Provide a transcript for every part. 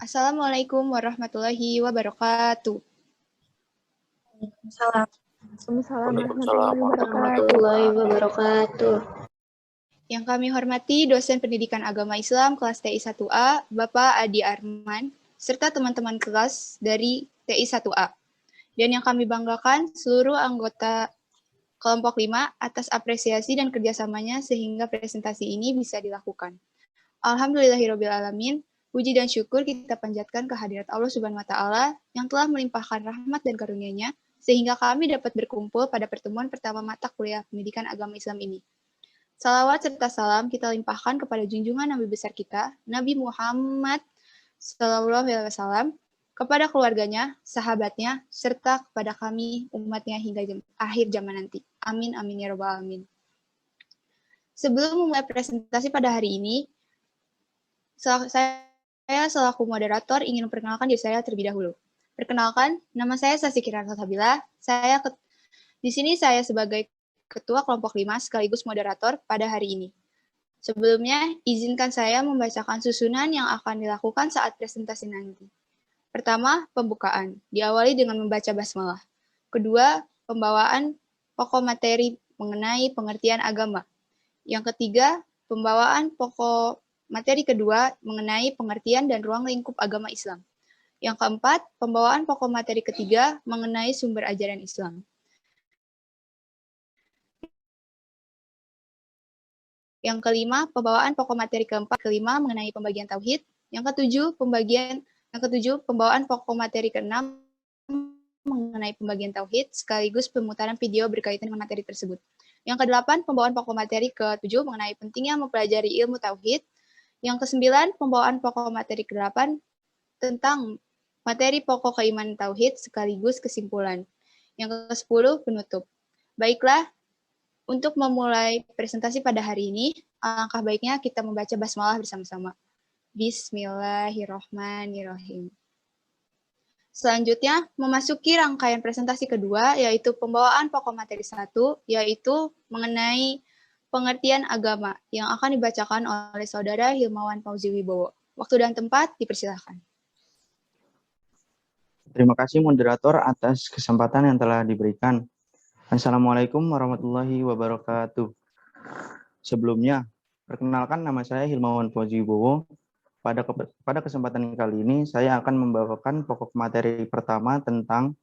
Assalamualaikum warahmatullahi wabarakatuh. Salam. Waalaikumsalam Warahmatullahi wabarakatuh. Yang kami hormati dosen pendidikan agama Islam kelas TI 1A, Bapak Adi Arman, serta teman-teman kelas dari TI 1A. Dan yang kami banggakan seluruh anggota kelompok 5 atas apresiasi dan kerjasamanya sehingga presentasi ini bisa dilakukan. Alhamdulillahirrabbilalamin, puji dan syukur kita panjatkan kehadirat Allah Subhanahu wa Ta'ala yang telah melimpahkan rahmat dan karunia-Nya sehingga kami dapat berkumpul pada pertemuan pertama mata kuliah pendidikan agama Islam ini. Salawat serta salam kita limpahkan kepada junjungan Nabi besar kita, Nabi Muhammad SAW, kepada keluarganya, sahabatnya, serta kepada kami, umatnya hingga akhir zaman nanti. Amin, amin, ya rabbal alamin. Sebelum memulai presentasi pada hari ini, saya selaku moderator ingin memperkenalkan diri saya terlebih dahulu. Perkenalkan, nama saya Sasi Kiran Salsabila. Di sini saya sebagai Ketua Kelompok 5 sekaligus moderator pada hari ini. Sebelumnya, izinkan saya membacakan susunan yang akan dilakukan saat presentasi nanti. Pertama, pembukaan, diawali dengan membaca basmalah. Kedua, pembawaan pokok materi mengenai pengertian agama. Yang ketiga, pembawaan pokok materi kedua mengenai pengertian dan ruang lingkup agama Islam. Yang keempat, pembawaan pokok materi ketiga mengenai sumber ajaran Islam. Yang kelima, pembawaan pokok materi kelima mengenai pembagian tauhid. Yang ketujuh, pembawaan pokok materi keenam mengenai pembagian tauhid sekaligus pemutaran video berkaitan dengan materi tersebut. Yang kedelapan, pembawaan pokok materi ketujuh mengenai pentingnya mempelajari ilmu tauhid. Yang kesembilan, pembawaan pokok materi ke-8 tentang materi pokok keimanan tauhid sekaligus kesimpulan. Yang ke-10, penutup. Baiklah, untuk memulai presentasi pada hari ini, alangkah baiknya kita membaca basmalah bersama-sama. Bismillahirrahmanirrahim. Selanjutnya, memasuki rangkaian presentasi kedua, yaitu pembawaan pokok materi 1, yaitu mengenai pengertian agama, yang akan dibacakan oleh Saudara Hilmawan Fauzi Wibowo. Waktu dan tempat dipersilakan. Terima kasih moderator atas kesempatan yang telah diberikan. Assalamualaikum warahmatullahi wabarakatuh. Sebelumnya, perkenalkan nama saya Hilmawan Fauzi Wibowo. Pada kesempatan kali ini, saya akan membawakan pokok materi pertama tentang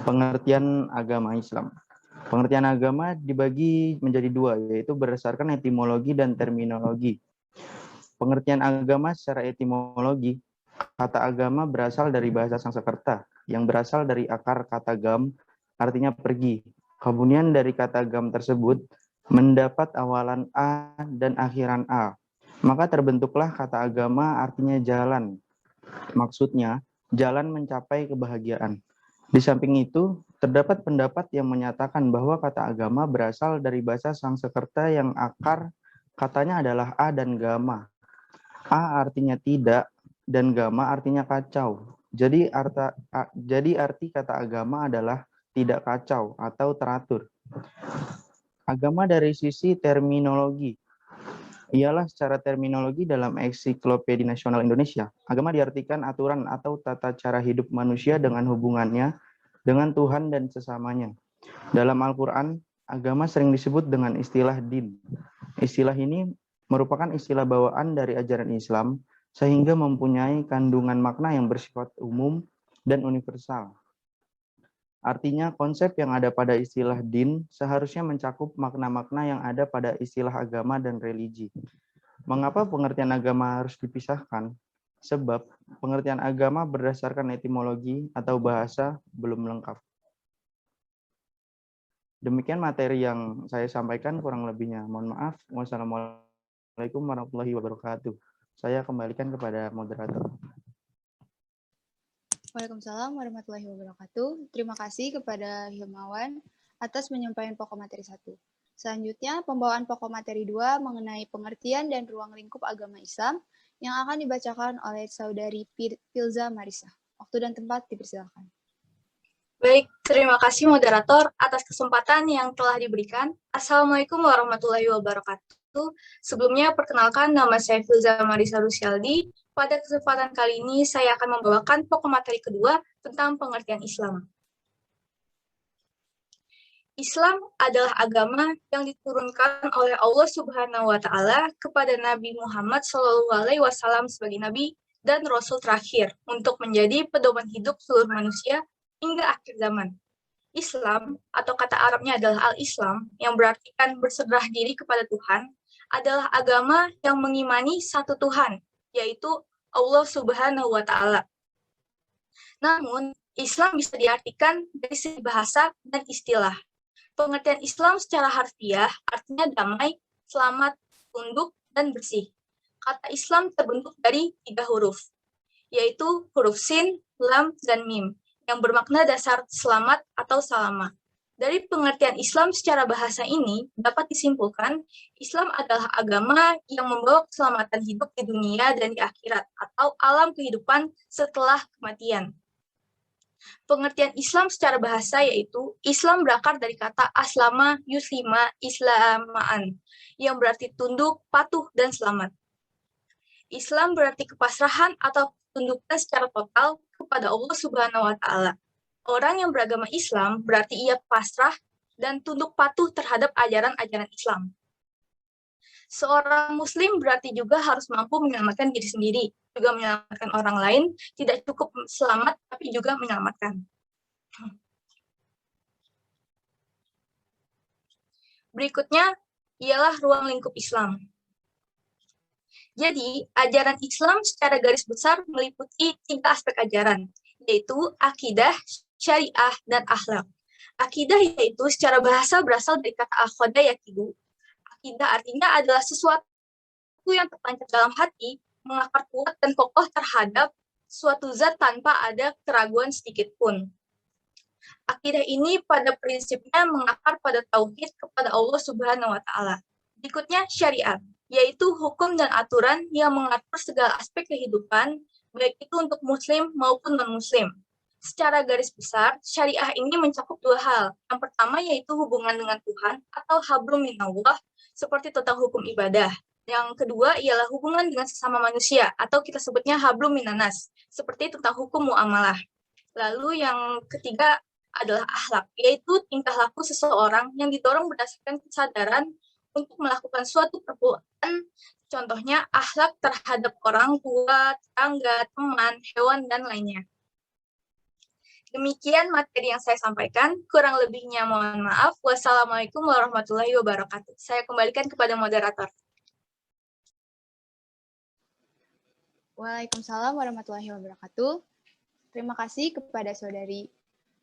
pengertian agama Islam. Pengertian agama dibagi menjadi dua, yaitu berdasarkan etimologi dan terminologi. Pengertian agama secara etimologi, kata agama berasal dari bahasa Sanskerta, yang berasal dari akar kata gam, artinya pergi. Kemudian dari kata gam tersebut mendapat awalan A dan akhiran A. Maka terbentuklah kata agama artinya jalan. Maksudnya, jalan mencapai kebahagiaan. Di samping itu, terdapat pendapat yang menyatakan bahwa kata agama berasal dari bahasa Sanskerta yang akar katanya adalah A dan gama. A artinya tidak dan gama artinya kacau. Jadi arti kata agama adalah tidak kacau atau teratur. Agama dari sisi terminologi ialah secara terminologi dalam Ensiklopedia Nasional Indonesia. Agama diartikan aturan atau tata cara hidup manusia dengan hubungannya dengan Tuhan dan sesamanya. Dalam Al-Quran, agama sering disebut dengan istilah din. Istilah ini merupakan istilah bawaan dari ajaran Islam, sehingga mempunyai kandungan makna yang bersifat umum dan universal. Artinya, konsep yang ada pada istilah din seharusnya mencakup makna-makna yang ada pada istilah agama dan religi. Mengapa pengertian agama harus dipisahkan? Sebab pengertian agama berdasarkan etimologi atau bahasa belum lengkap. Demikian materi yang saya sampaikan, kurang lebihnya mohon maaf. Wassalamualaikum warahmatullahi wabarakatuh. Saya kembalikan kepada moderator. Waalaikumsalam warahmatullahi wabarakatuh. Terima kasih kepada Hilmawan atas penyampaian pokok materi 1. Selanjutnya, pembawaan pokok materi 2 mengenai pengertian dan ruang lingkup agama Islam yang akan dibacakan oleh Saudari Filza Marisa. Waktu dan tempat dipersilakan. Baik, terima kasih moderator atas kesempatan yang telah diberikan. Assalamualaikum warahmatullahi wabarakatuh. wabarakatuh. Sebelumnya, perkenalkan nama saya Filza Marisa Rusyaldi. Pada kesempatan kali ini, saya akan membawakan pokok materi kedua tentang pengertian Islam. Islam adalah agama yang diturunkan oleh Allah Subhanahu wa Ta'ala kepada Nabi Muhammad SAW sebagai Nabi dan Rasul terakhir untuk menjadi pedoman hidup seluruh manusia hingga akhir zaman. Islam, atau kata Arabnya adalah Al-Islam, yang berartikan berserah diri kepada Tuhan, adalah agama yang mengimani satu Tuhan, yaitu Allah Subhanahu wa Ta'ala. Namun, Islam bisa diartikan dari segi bahasa dan istilah. Pengertian Islam secara harfiah artinya damai, selamat, tunduk, dan bersih. Kata Islam terbentuk dari 3 huruf, yaitu huruf sin, lam, dan mim, yang bermakna dasar selamat atau salama. Dari pengertian Islam secara bahasa ini, dapat disimpulkan Islam adalah agama yang membawa keselamatan hidup di dunia dan di akhirat, atau alam kehidupan setelah kematian. Pengertian Islam secara bahasa yaitu Islam berakar dari kata aslama yuslima islamaan, yang berarti tunduk, patuh, dan selamat. Islam berarti kepasrahan atau ketundukan secara total kepada Allah Subhanahu wa Ta'ala. Orang yang beragama Islam berarti ia pasrah dan tunduk patuh terhadap ajaran-ajaran Islam. Seorang Muslim berarti juga harus mampu menyelamatkan diri sendiri, juga menyelamatkan orang lain, tidak cukup selamat, tapi juga menyelamatkan. Berikutnya ialah ruang lingkup Islam. Jadi, ajaran Islam secara garis besar meliputi 3 aspek ajaran, yaitu akidah, syariah, dan akhlak. Akidah yaitu secara bahasa berasal dari kata akhoda yakidu. Akidah artinya adalah sesuatu yang tertancap dalam hati, mengakar kuat dan kokoh terhadap suatu zat tanpa ada keraguan sedikit pun. Akidah ini pada prinsipnya mengakar pada tauhid kepada Allah Subhanahu wa Ta'ala. Berikutnya syariat, yaitu hukum dan aturan yang mengatur segala aspek kehidupan, baik itu untuk muslim maupun non-muslim. Secara garis besar, syariah ini mencakup 2 hal. Yang pertama yaitu hubungan dengan Tuhan atau hablum minallah, seperti tentang hukum ibadah. Yang kedua ialah hubungan dengan sesama manusia, atau kita sebutnya hablum minanas, seperti tentang hukum muamalah. Lalu yang ketiga adalah akhlak, yaitu tingkah laku seseorang yang didorong berdasarkan kesadaran untuk melakukan suatu perbuatan, contohnya akhlak terhadap orang tua, tetangga, teman, hewan, dan lainnya. Demikian materi yang saya sampaikan, kurang lebihnya mohon maaf. Wassalamualaikum warahmatullahi wabarakatuh. Saya kembalikan kepada moderator. Waalaikumsalam warahmatullahi wabarakatuh. Terima kasih kepada Saudari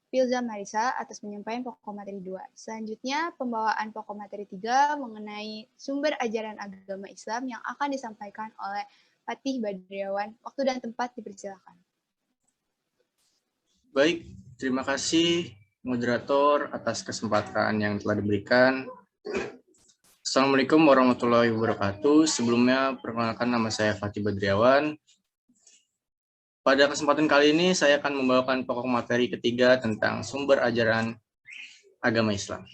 Filza Marisa atas penyampaian pokok materi 2. Selanjutnya, pembawaan pokok materi 3 mengenai sumber ajaran agama Islam yang akan disampaikan oleh Fatih Badriawan. Waktu dan tempat dipersilakan. Baik, terima kasih moderator atas kesempatan yang telah diberikan. Assalamualaikum warahmatullahi wabarakatuh. Sebelumnya, perkenalkan nama saya Fatih Badriawan. Pada kesempatan kali ini, saya akan membawakan pokok materi ketiga tentang sumber ajaran agama Islam.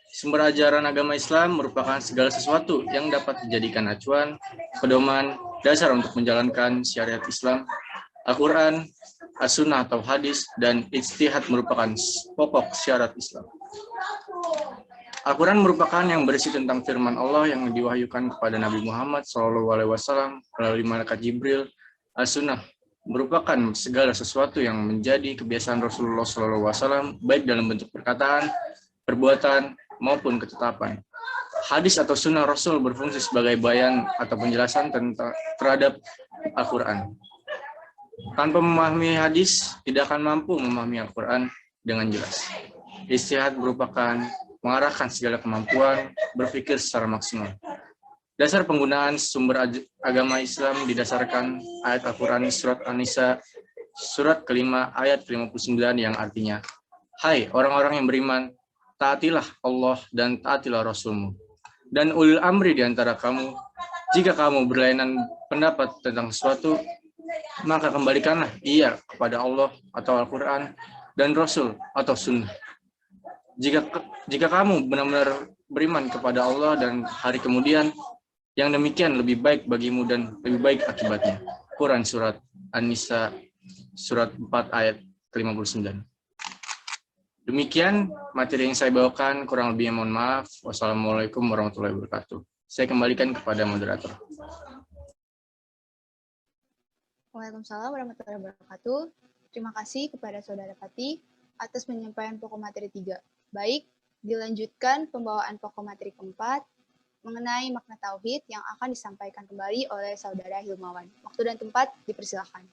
Sumber ajaran agama Islam merupakan segala sesuatu yang dapat dijadikan acuan, pedoman, dasar untuk menjalankan syariat Islam, Al-Quran, As-Sunnah atau hadis, dan ijtihad merupakan pokok syarat Islam. Al-Quran merupakan yang berisi tentang firman Allah yang diwahyukan kepada Nabi Muhammad SAW melalui malaikat Jibril. As-Sunnah merupakan segala sesuatu yang menjadi kebiasaan Rasulullah SAW, baik dalam bentuk perkataan, perbuatan, maupun ketetapan. Hadis atau sunnah Rasul berfungsi sebagai bayan atau penjelasan terhadap Al-Quran. Tanpa memahami hadis, tidak akan mampu memahami Al-Quran dengan jelas. Ijtihad merupakan mengarahkan segala kemampuan berpikir secara maksimal. Dasar penggunaan sumber agama Islam didasarkan ayat Al-Quran surat An-Nisa, surat kelima ayat 59 yang artinya, "Hai orang-orang yang beriman, taatilah Allah dan taatilah Rasul-Mu. Dan ulil amri di antara kamu, jika kamu berlainan pendapat tentang sesuatu, maka kembalikanlah ia kepada Allah atau Al-Quran dan Rasul atau Sunnah." Jika kamu benar-benar beriman kepada Allah dan hari kemudian, yang demikian lebih baik bagimu dan lebih baik akibatnya. Quran Surat An-Nisa Surat 4 ayat ke-59. Demikian materi yang saya bawakan, kurang lebihnya mohon maaf. Wassalamualaikum warahmatullahi wabarakatuh. Saya kembalikan kepada moderator. Waalaikumsalam warahmatullahi wabarakatuh. Terima kasih kepada Saudara Fatih atas penyampaian pokok materi 3. Baik, dilanjutkan pembawaan pokok materi keempat mengenai makna tauhid yang akan disampaikan kembali oleh Saudara Hilmawan. Waktu dan tempat dipersilakan.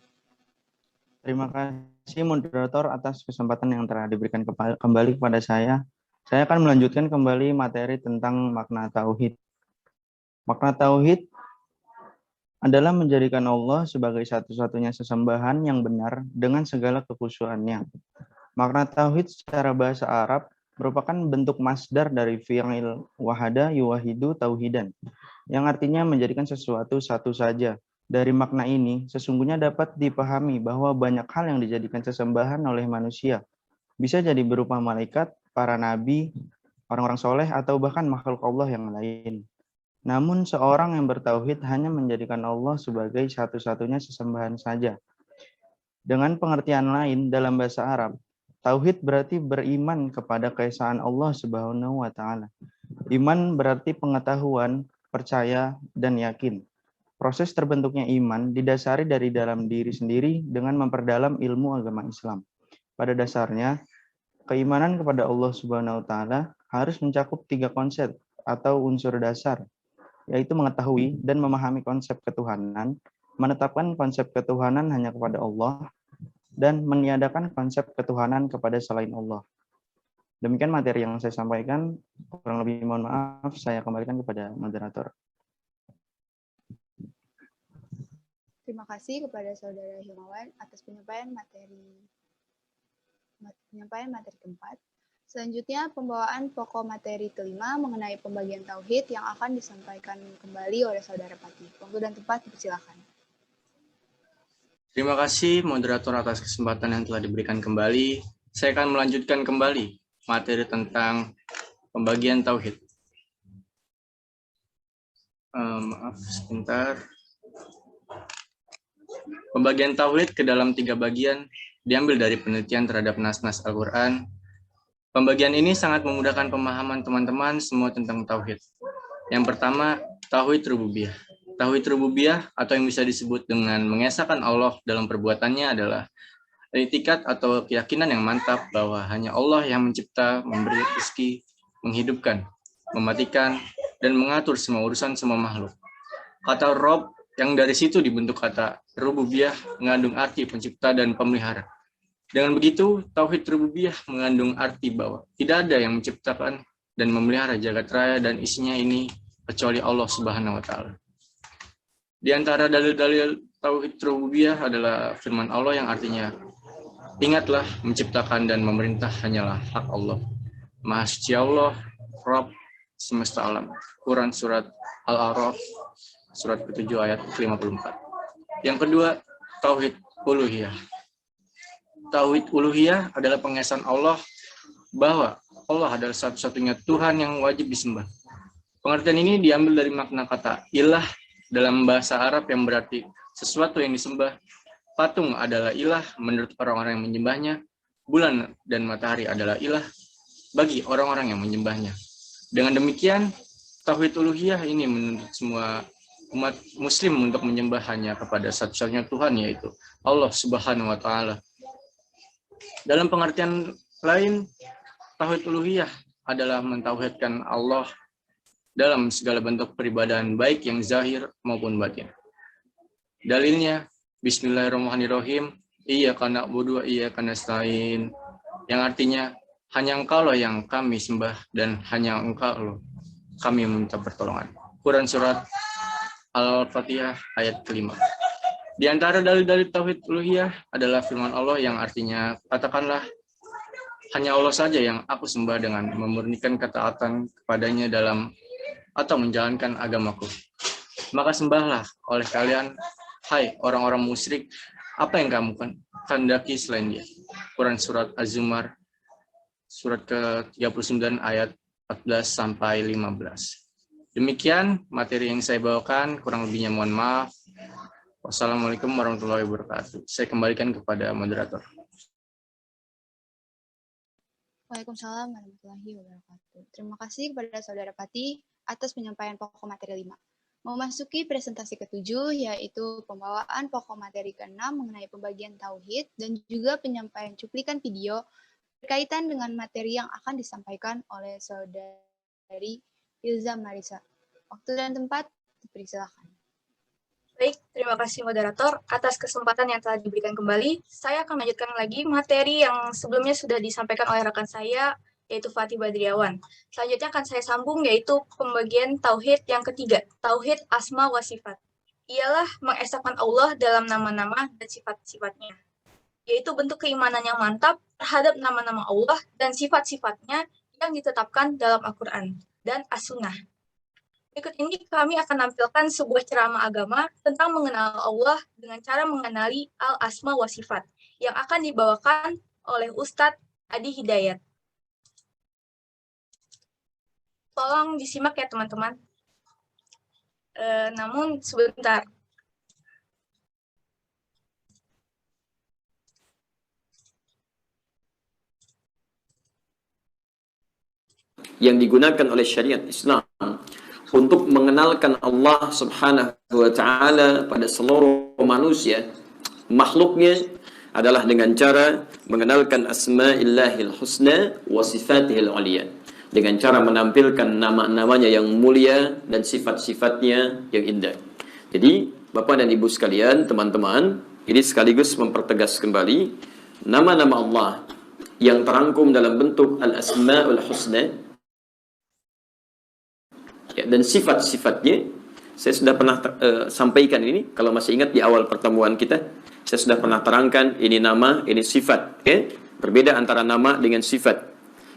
Terima kasih moderator atas kesempatan yang telah diberikan kembali kepada saya. Saya akan melanjutkan kembali materi tentang makna tauhid. Makna tauhid adalah menjadikan Allah sebagai satu-satunya sesembahan yang benar dengan segala kekhusyuannya. Makna tauhid secara bahasa Arab merupakan bentuk masdar dari fi'il wahada yuwahidu tauhidan, yang artinya menjadikan sesuatu satu saja. Dari makna ini, sesungguhnya dapat dipahami bahwa banyak hal yang dijadikan sesembahan oleh manusia. Bisa jadi berupa malaikat, para nabi, orang-orang soleh, atau bahkan makhluk Allah yang lain. Namun seorang yang bertauhid hanya menjadikan Allah sebagai satu-satunya sesembahan saja. Dengan pengertian lain dalam bahasa Arab, tauhid berarti beriman kepada keesaan Allah Subhanahu wa taala. Iman berarti pengetahuan, percaya, dan yakin. Proses terbentuknya iman didasari dari dalam diri sendiri dengan memperdalam ilmu agama Islam. Pada dasarnya, keimanan kepada Allah Subhanahu wa taala harus mencakup 3 konsep atau unsur dasar, yaitu mengetahui dan memahami konsep ketuhanan, menetapkan konsep ketuhanan hanya kepada Allah, dan meniadakan konsep ketuhanan kepada selain Allah. Demikian materi yang saya sampaikan. Kurang lebih mohon maaf, saya kembalikan kepada moderator. Terima kasih kepada Saudara Hilmawan atas penyampaian materi keempat. Selanjutnya, pembawaan pokok materi kelima mengenai pembagian tauhid yang akan disampaikan kembali oleh Saudara Fatih. Waktu dan tempat dipersilakan. Terima kasih moderator atas kesempatan yang telah diberikan kembali. Saya akan melanjutkan kembali materi tentang pembagian tauhid. Maaf sebentar. Pembagian tauhid ke dalam 3 bagian diambil dari penelitian terhadap nas-nas Al-Quran. Pembagian ini sangat memudahkan pemahaman teman-teman semua tentang tauhid. Yang pertama, tauhid rububiyah. Tauhid rububiyah atau yang bisa disebut dengan mengesahkan Allah dalam perbuatannya adalah i'tikad atau keyakinan yang mantap bahwa hanya Allah yang mencipta, memberi rezeki, menghidupkan, mematikan, dan mengatur semua urusan semua makhluk. Kata Rob yang dari situ dibentuk kata rububiyah mengandung arti pencipta dan pemelihara. Dengan begitu, tauhid rububiyah mengandung arti bahwa tidak ada yang menciptakan dan memelihara jagat raya dan isinya ini kecuali Allah Subhanahu wa taala. Di antara dalil-dalil tauhid rububiyah adalah firman Allah yang artinya, ingatlah menciptakan dan memerintah hanyalah hak Allah. Maha suci Allah, Rabb semesta alam. Quran Surat Al-A'raf, Surat ke-7 ayat ke-54. Yang kedua, tauhid uluhiyah. Tauhid uluhiyah adalah pengesahan Allah bahwa Allah adalah satu-satunya Tuhan yang wajib disembah. Pengertian ini diambil dari makna kata ilah dalam bahasa Arab yang berarti sesuatu yang disembah. Patung adalah ilah menurut orang-orang yang menyembahnya. Bulan dan matahari adalah ilah bagi orang-orang yang menyembahnya. Dengan demikian, tauhid uluhiyah ini menuntut semua umat muslim untuk menyembah hanya kepada satu-satunya Tuhan, yaitu Allah Subhanahu wa taala. Dalam pengertian lain, tauhid uluhiyah adalah mentauhidkan Allah dalam segala bentuk peribadahan baik yang zahir maupun batin. Dalilnya, Bismillahirrahmanirrahim, iyyaka na'budu wa iyyaka nasta'in, yang artinya hanya Engkaulah yang kami sembah dan hanya Engkau kami meminta pertolongan. Quran Surat Al-Fatihah ayat ke-5. Di antara dalil-dalil tauhid uluhiyah adalah firman Allah yang artinya, katakanlah, hanya Allah saja yang aku sembah dengan memurnikan ketaatan kepadanya dalam atau menjalankan agamaku. Maka sembahlah oleh kalian, hai orang-orang musyrik, apa yang kamu kehendaki selain dia. Quran Surat Az-Zumar surat ke-39 ayat 14 sampai 15. Demikian materi yang saya bawakan, kurang lebihnya mohon maaf. Wassalamualaikum warahmatullahi wabarakatuh. Saya kembalikan kepada moderator. Waalaikumsalam warahmatullahi wabarakatuh. Terima kasih kepada Saudara Pati atas penyampaian pokok materi 5. Memasuki presentasi ke-7, yaitu pembawaan pokok materi ke-6 mengenai pembagian tauhid dan juga penyampaian cuplikan video berkaitan dengan materi yang akan disampaikan oleh Saudari Ilza Marisa. Waktu dan tempat dipersilakan. Baik, terima kasih moderator atas kesempatan yang telah diberikan kembali. Saya akan melanjutkan lagi materi yang sebelumnya sudah disampaikan oleh rekan saya, yaitu Fatih Badriawan. Selanjutnya akan saya sambung, yaitu pembagian tauhid yang ketiga, tauhid asma wa sifat. Ialah mengesahkan Allah dalam nama-nama dan sifat-sifatnya, yaitu bentuk keimanan yang mantap terhadap nama-nama Allah dan sifat-sifatnya yang ditetapkan dalam Al-Quran dan As-Sunnah. Berikut ini kami akan menampilkan sebuah ceramah agama tentang mengenal Allah dengan cara mengenali al-asma wa sifat yang akan dibawakan oleh Ustadz Adi Hidayat. Tolong disimak ya teman-teman. Namun sebentar. Yang digunakan oleh syariat Islam untuk mengenalkan Allah Subhanahu wa Ta'ala pada seluruh manusia, makhluknya, adalah dengan cara mengenalkan asma'illahil husna wa sifatihil uliya, dengan cara menampilkan nama-namanya yang mulia dan sifat-sifatnya yang indah. Jadi Bapak dan Ibu sekalian, teman-teman, ini sekaligus mempertegas kembali nama-nama Allah yang terangkum dalam bentuk al-asma'ul husna ya, dan sifat-sifatnya. Saya sudah pernah sampaikan ini, kalau masih ingat di awal pertemuan kita, saya sudah pernah terangkan ini nama, ini sifat. Okay? Berbeda antara nama dengan sifat.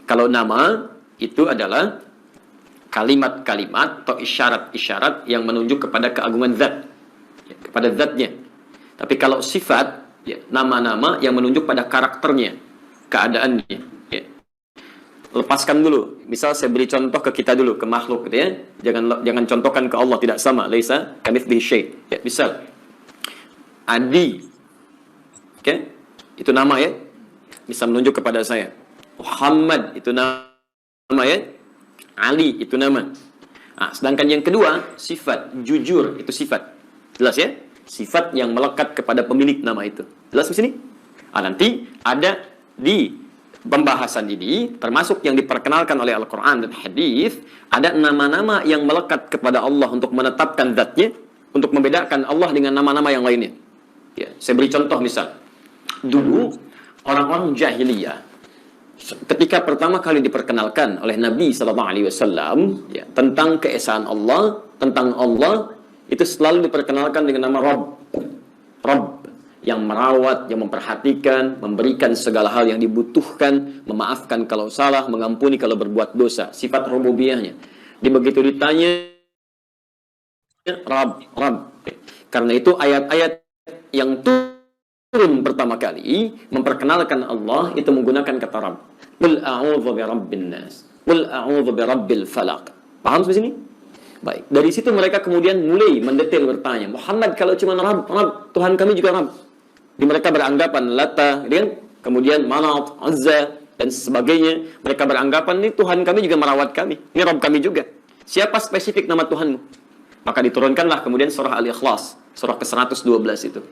Kalau nama itu adalah kalimat-kalimat atau isyarat-isyarat yang menunjuk kepada keagungan zat, ya, kepada zatnya. Tapi kalau sifat, ya, nama-nama yang menunjuk pada karakternya, keadaannya. Ya. Lepaskan dulu. Misal saya beri contoh ke kita dulu, ke makhluk gitu ya. Jangan contohkan ke Allah, tidak sama. Laisa kamitslihi syai'. Ya, misal Adi. Oke? Itu nama ya. Bisa menunjuk kepada saya. Muhammad itu nama ya. Ali itu nama. Nah, sedangkan yang kedua, sifat. Jujur itu sifat. Jelas ya? Sifat yang melekat kepada pemilik nama itu. Jelas di sini? Nanti ada di pembahasan ini, termasuk yang diperkenalkan oleh Al-Quran dan Hadis, ada nama-nama yang melekat kepada Allah untuk menetapkan zatnya, untuk membedakan Allah dengan nama-nama yang lainnya. Ya, saya beri contoh misal, dulu orang-orang jahiliyah, ketika pertama kali diperkenalkan oleh Nabi SAW, ya, tentang keesaan Allah, tentang Allah, itu selalu diperkenalkan dengan nama Rabb, yang merawat, yang memperhatikan, memberikan segala hal yang dibutuhkan, memaafkan kalau salah, mengampuni kalau berbuat dosa. Sifat rububiyahnya. Begitu ditanya, Rabb. Karena itu ayat-ayat yang turun pertama kali memperkenalkan Allah itu menggunakan kata Rabb. Qul a'udzu birabbin nas. Qul a'udzu birabbil falaq. Paham sampai sini? Baik. Dari situ mereka kemudian mulai mendetail bertanya, Muhammad kalau cuma Rabb, Tuhan kami juga Rabb. Di mereka beranggapan Lata, kemudian Manat, Azza, dan sebagainya. Mereka beranggapan ini Tuhan kami juga merawat kami. Ini Rabb kami juga. Siapa spesifik nama Tuhanmu? Maka diturunkanlah kemudian surah Al-Ikhlas, surah ke-112 itu.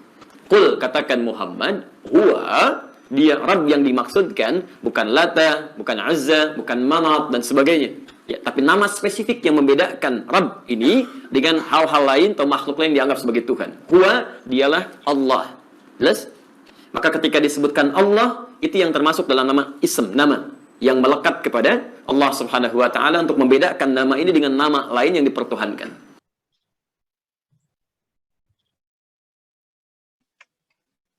Qul, katakan Muhammad, huwa, dia Rabb yang dimaksudkan, bukan Lata, bukan Azza, bukan Manat, dan sebagainya. Ya, tapi nama spesifik yang membedakan Rabb ini dengan hal-hal lain atau makhluk lain dianggap sebagai Tuhan. Huwa, dialah Allah. Jelas? Maka ketika disebutkan Allah, itu yang termasuk dalam nama ism, nama yang melekat kepada Allah Subhanahu wa Ta'ala untuk membedakan nama ini dengan nama lain yang dipertuhankan.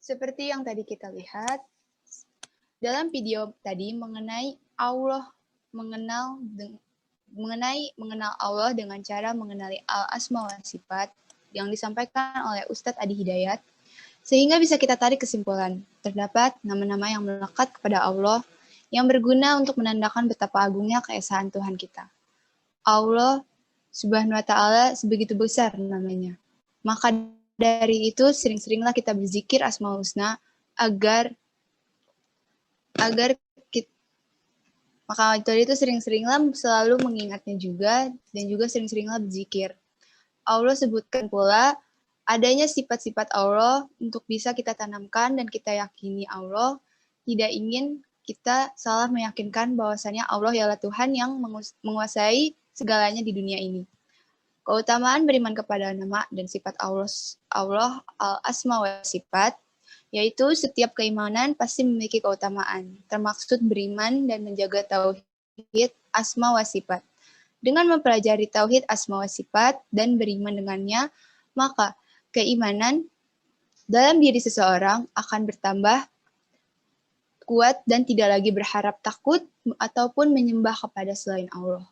Seperti yang tadi kita lihat dalam video tadi mengenai Allah, mengenal Allah dengan cara mengenali al-asma wa sifat yang disampaikan oleh Ustadz Adi Hidayat. Sehingga bisa kita tarik kesimpulan, terdapat nama-nama yang melekat kepada Allah yang berguna untuk menandakan betapa agungnya keesaan Tuhan kita. Allah Subhanahu wa Ta'ala sebegitu besar namanya. Maka dari itu sering-seringlah kita berzikir Asmaul Husna agar maka dari itu sering-seringlah selalu mengingatnya juga dan juga sering-seringlah berzikir. Allah sebutkan pula adanya sifat-sifat Allah untuk bisa kita tanamkan dan kita yakini Allah tidak ingin kita salah meyakinkan bahwasannya Allah ialah Tuhan yang menguasai segalanya di dunia ini. Keutamaan beriman kepada nama dan sifat Allah al-asma wa sifat, yaitu setiap keimanan pasti memiliki keutamaan, termaksud beriman dan menjaga tauhid asma wa sifat. Dengan mempelajari tauhid asma wa sifat dan beriman dengannya, maka keimanan dalam diri seseorang akan bertambah kuat dan tidak lagi berharap takut ataupun menyembah kepada selain Allah.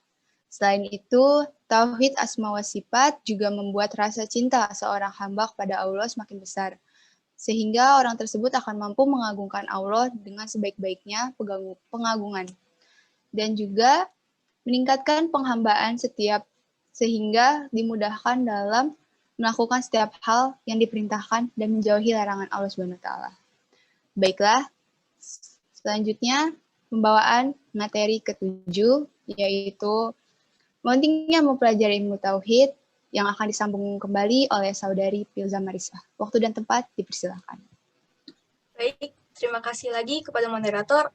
Selain itu, tauhid asma wa sifat juga membuat rasa cinta seorang hamba kepada Allah semakin besar, sehingga orang tersebut akan mampu mengagungkan Allah dengan sebaik-baiknya pengagungan, dan juga meningkatkan penghambaan sehingga dimudahkan dalam melakukan setiap hal yang diperintahkan dan menjauhi larangan Allah Subhanahu wa Ta'ala. Baiklah, selanjutnya pembawaan materi ke-7, yaitu pentingnya mempelajari ilmu tauhid yang akan disambung kembali oleh saudari Pilza Marisa. Waktu dan tempat dipersilakan. Baik, terima kasih lagi kepada moderator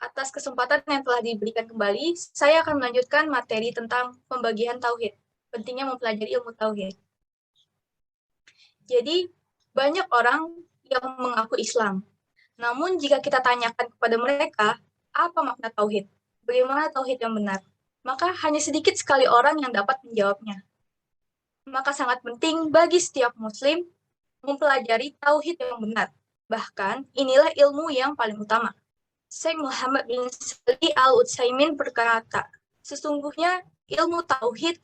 atas kesempatan yang telah diberikan kembali. Saya akan melanjutkan materi tentang pembagian tauhid. Pentingnya mempelajari ilmu tauhid. Jadi, banyak orang yang mengaku Islam. Namun, jika kita tanyakan kepada mereka, apa makna tauhid? Bagaimana tauhid yang benar? Maka hanya sedikit sekali orang yang dapat menjawabnya. Maka sangat penting bagi setiap muslim mempelajari tauhid yang benar. Bahkan, inilah ilmu yang paling utama. Syekh Muhammad bin Shalih Al-Utsaimin berkata, sesungguhnya ilmu tauhid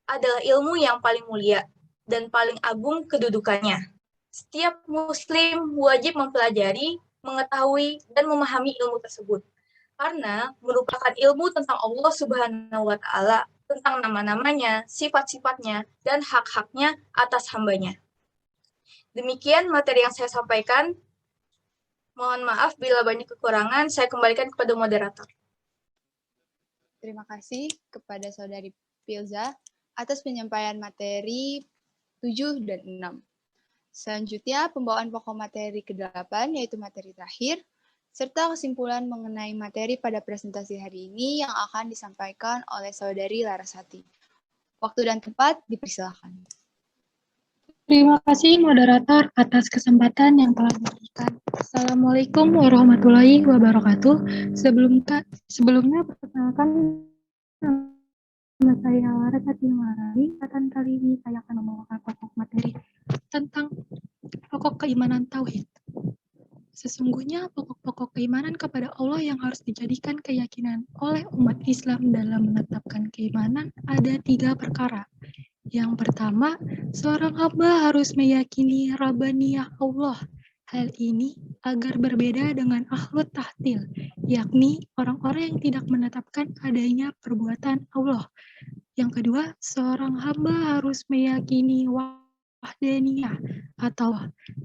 adalah ilmu yang paling mulia dan paling agung kedudukannya. Setiap muslim wajib mempelajari, mengetahui, dan memahami ilmu tersebut. Karena merupakan ilmu tentang Allah Subhanahu wa Ta'ala, tentang nama-namanya, sifat-sifatnya, dan hak-haknya atas hambanya. Demikian materi yang saya sampaikan. Mohon maaf bila banyak kekurangan, saya kembalikan kepada moderator. Terima kasih kepada saudari Pilza atas penyampaian materi 7 dan 6. Selanjutnya, pembawaan pokok materi ke-8, yaitu materi terakhir, serta kesimpulan mengenai materi pada presentasi hari ini yang akan disampaikan oleh saudari Larasati. Waktu dan tempat dipersilakan. Terima kasih moderator atas kesempatan yang telah diberikan. Assalamualaikum warahmatullahi wabarakatuh. Sebelumnya perkenalkan nama saya Larasati Marari. Kali ini saya akan membawakan pokok materi tentang pokok keimanan tauhid. Sesungguhnya pokok-pokok keimanan kepada Allah yang harus dijadikan keyakinan oleh umat Islam dalam menetapkan keimanan ada 3 perkara. Yang pertama, seorang hamba harus meyakini Rabbaniyah Allah. Hal ini agar berbeda dengan ahlut tahtil, yakni orang-orang yang tidak menetapkan adanya perbuatan Allah. Yang kedua, seorang hamba harus meyakini wahdaniyah atau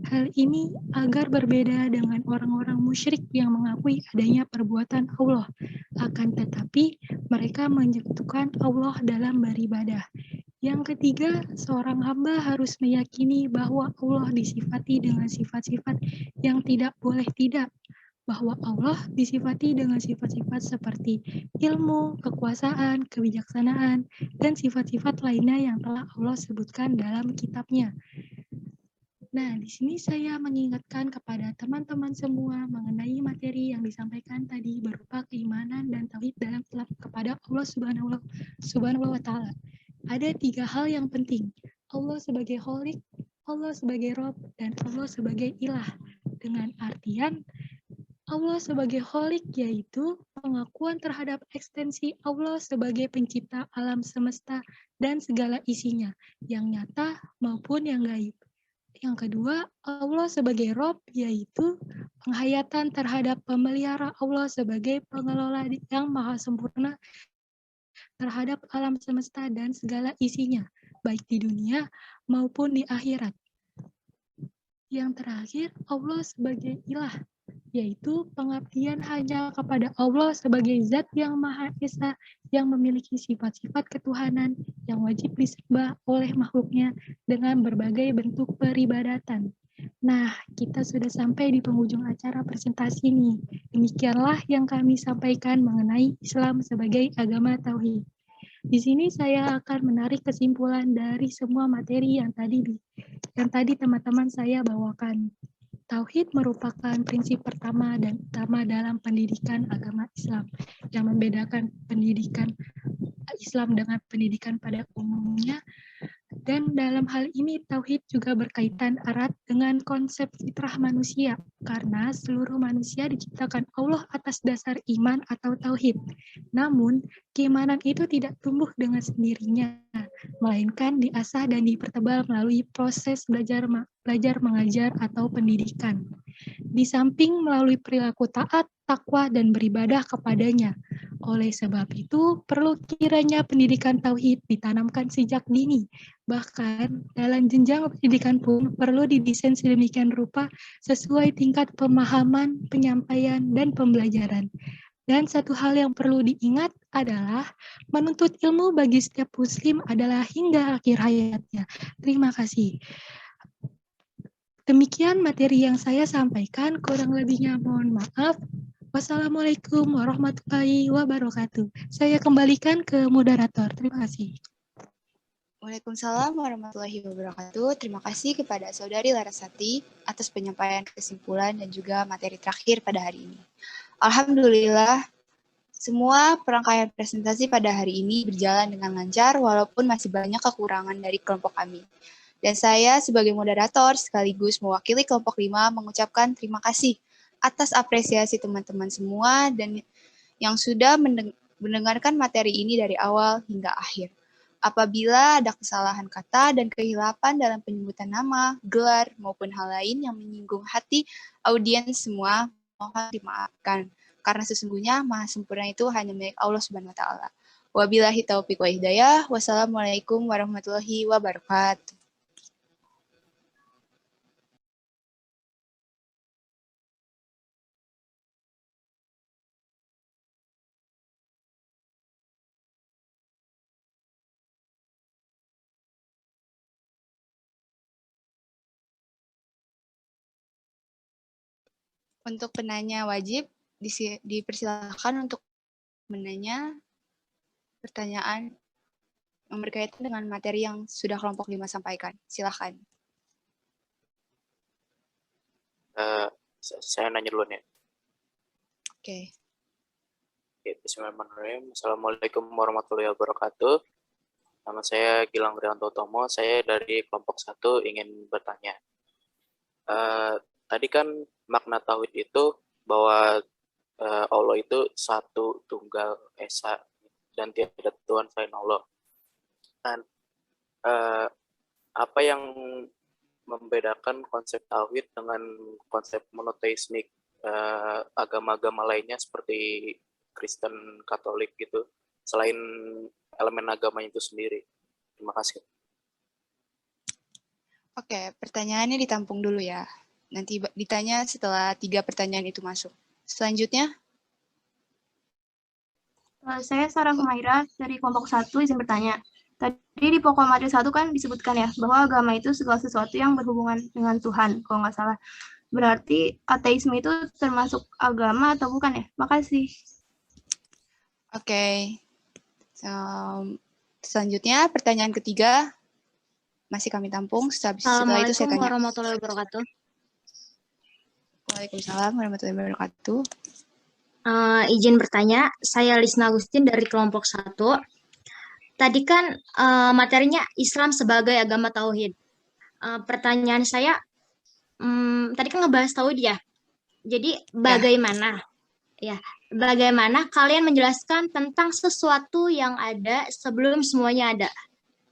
hal ini agar berbeda dengan orang-orang musyrik yang mengakui adanya perbuatan Allah. Akan tetapi, mereka menyekutukan Allah dalam beribadah. Yang ketiga, seorang hamba harus meyakini bahwa Allah disifati dengan sifat-sifat yang tidak boleh tidak, bahwa Allah disifati dengan sifat-sifat seperti ilmu, kekuasaan, kebijaksanaan, dan sifat-sifat lainnya yang telah Allah sebutkan dalam kitabnya. Nah, di sini saya mengingatkan kepada teman-teman semua mengenai materi yang disampaikan tadi berupa keimanan dan tauhid dalam Islam kepada Allah Subhanahu wa Ta'ala. Ada 3 hal yang penting. Allah sebagai Khalik, Allah sebagai Rabb, dan Allah sebagai Ilah. Dengan artian, Allah sebagai Khalik yaitu pengakuan terhadap ekstensi Allah sebagai pencipta alam semesta dan segala isinya, yang nyata maupun yang gaib. Yang kedua, Allah sebagai Rob, yaitu penghayatan terhadap pemelihara Allah sebagai pengelola yang maha sempurna terhadap alam semesta dan segala isinya, baik di dunia maupun di akhirat. Yang terakhir, Allah sebagai ilah, yaitu pengabdian hanya kepada Allah sebagai zat yang Maha Esa, yang memiliki sifat-sifat ketuhanan yang wajib disembah oleh makhluknya dengan berbagai bentuk peribadatan. Nah, kita sudah sampai di penghujung acara presentasi nih. Demikianlah yang kami sampaikan mengenai Islam sebagai agama tauhid. Di sini saya akan menarik kesimpulan dari semua materi yang tadi teman-teman saya bawakan. Tauhid merupakan prinsip pertama dan utama dalam pendidikan agama Islam yang membedakan pendidikan Islam dengan pendidikan pada umumnya. Dan dalam hal ini tauhid juga berkaitan erat dengan konsep fitrah manusia karena seluruh manusia diciptakan Allah atas dasar iman atau tauhid. Namun, keimanan itu tidak tumbuh dengan sendirinya, melainkan diasah dan dipertebal melalui proses belajar mengajar atau pendidikan. Di samping melalui perilaku taat, takwa, dan beribadah kepadanya. Oleh sebab itu, perlu kiranya pendidikan tauhid ditanamkan sejak dini. Bahkan, dalam jenjang pendidikan pun perlu didesain sedemikian rupa sesuai tingkat pemahaman, penyampaian, dan pembelajaran. Dan satu hal yang perlu diingat adalah menuntut ilmu bagi setiap muslim adalah hingga akhir hayatnya. Terima kasih. Demikian materi yang saya sampaikan, kurang lebihnya mohon maaf. Wassalamualaikum warahmatullahi wabarakatuh. Saya kembalikan ke moderator. Terima kasih. Waalaikumsalam warahmatullahi wabarakatuh. Terima kasih kepada Saudari Larasati atas penyampaian kesimpulan dan juga materi terakhir pada hari ini. Alhamdulillah, semua perangkaian presentasi pada hari ini berjalan dengan lancar walaupun masih banyak kekurangan dari kelompok kami. Dan saya sebagai moderator sekaligus mewakili kelompok 5 mengucapkan terima kasih atas apresiasi teman-teman semua dan yang sudah mendengarkan materi ini dari awal hingga akhir. Apabila ada kesalahan kata dan kehilapan dalam penyebutan nama, gelar, maupun hal lain yang menyinggung hati audiens semua, mohon dimaafkan. Karena sesungguhnya maha sempurna itu hanya milik Allah Subhanahu wa Ta'ala. Wabillahi taufiq wa hidayah. Wassalamualaikum warahmatullahi wabarakatuh. Untuk penanya wajib, dipersilakan untuk menanya pertanyaan yang berkaitan dengan materi yang sudah kelompok 5 sampaikan. Silakan. Saya nanya dulu nih. Oke. Bismillahirrahmanirrahim. Assalamualaikum warahmatullahi wabarakatuh. Nama saya Gilang Rianto Tomo. Saya dari kelompok 1 ingin bertanya. Tadi kan makna tauhid itu bahwa Allah itu satu, tunggal, esa, dan tiada Tuhan selain Allah. Dan apa yang membedakan konsep tauhid dengan konsep monoteismik agama-agama lainnya seperti Kristen, Katolik gitu, selain elemen agamanya itu sendiri? Terima kasih. Oke, pertanyaannya ditampung dulu ya. Nanti ditanya setelah 3 pertanyaan itu masuk. Selanjutnya. Saya Sarah Humaira dari kelompok 1 izin bertanya. Tadi di pokok materi 1 kan disebutkan ya, bahwa agama itu segala sesuatu yang berhubungan dengan Tuhan, kalau nggak salah. Berarti ateisme itu termasuk agama atau bukan ya? Makasih. Oke. Selanjutnya, pertanyaan ketiga. Masih kami tampung, setelah itu saya tanya. Assalamualaikum warahmatullahi wabarakatuh. Waalaikumsalam warahmatullahi wabarakatuh. Izin bertanya, saya Lisna Agustin dari kelompok 1. Tadi kan materinya Islam sebagai agama tauhid. Pertanyaan saya, tadi kan ngebahas tauhid ya. Jadi bagaimana kalian menjelaskan tentang sesuatu yang ada sebelum semuanya ada?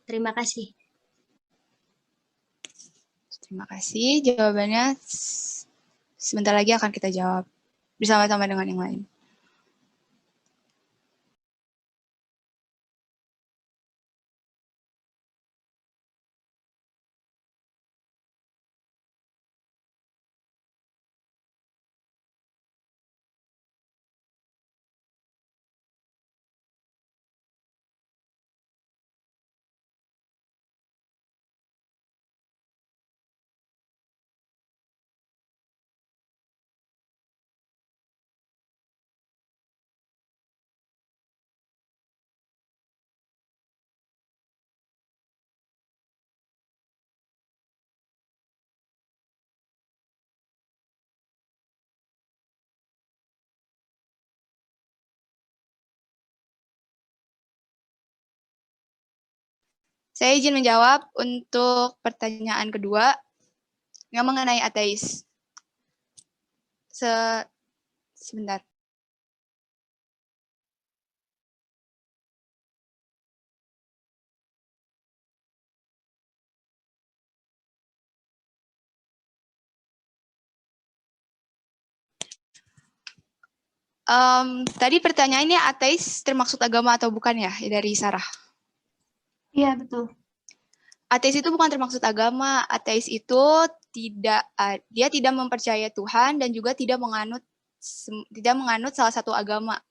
Terima kasih. Terima kasih. Jawabannya sebentar lagi akan kita jawab bersama-sama dengan yang lain. Saya izin menjawab untuk pertanyaan kedua yang mengenai ateis. Sebentar. Tadi pertanyaannya ateis termaksud agama atau bukan ya dari Sarah? Iya, betul. Ateis itu bukan termaksud agama. Ateis itu dia tidak mempercayai Tuhan dan juga tidak menganut salah satu agama.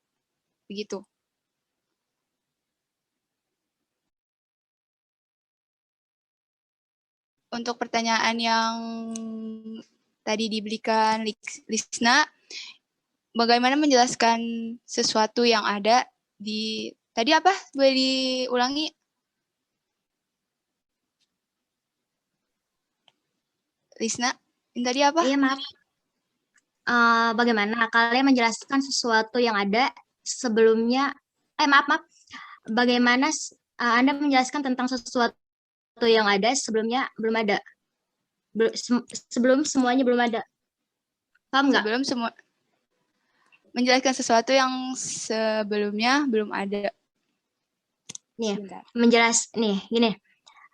Begitu. Untuk pertanyaan yang tadi diberikan Lisna, bagaimana menjelaskan sesuatu yang ada di tadi apa? Boleh diulangi? Lisna, ini tadi apa? Iya, maaf. Bagaimana kalian menjelaskan sesuatu yang ada sebelumnya? Maaf. Bagaimana Anda menjelaskan tentang sesuatu yang ada sebelumnya belum ada? Sebelum semuanya belum ada. Paham nggak? Sebelum semua menjelaskan sesuatu yang sebelumnya belum ada. Nih, Sebentar. gini.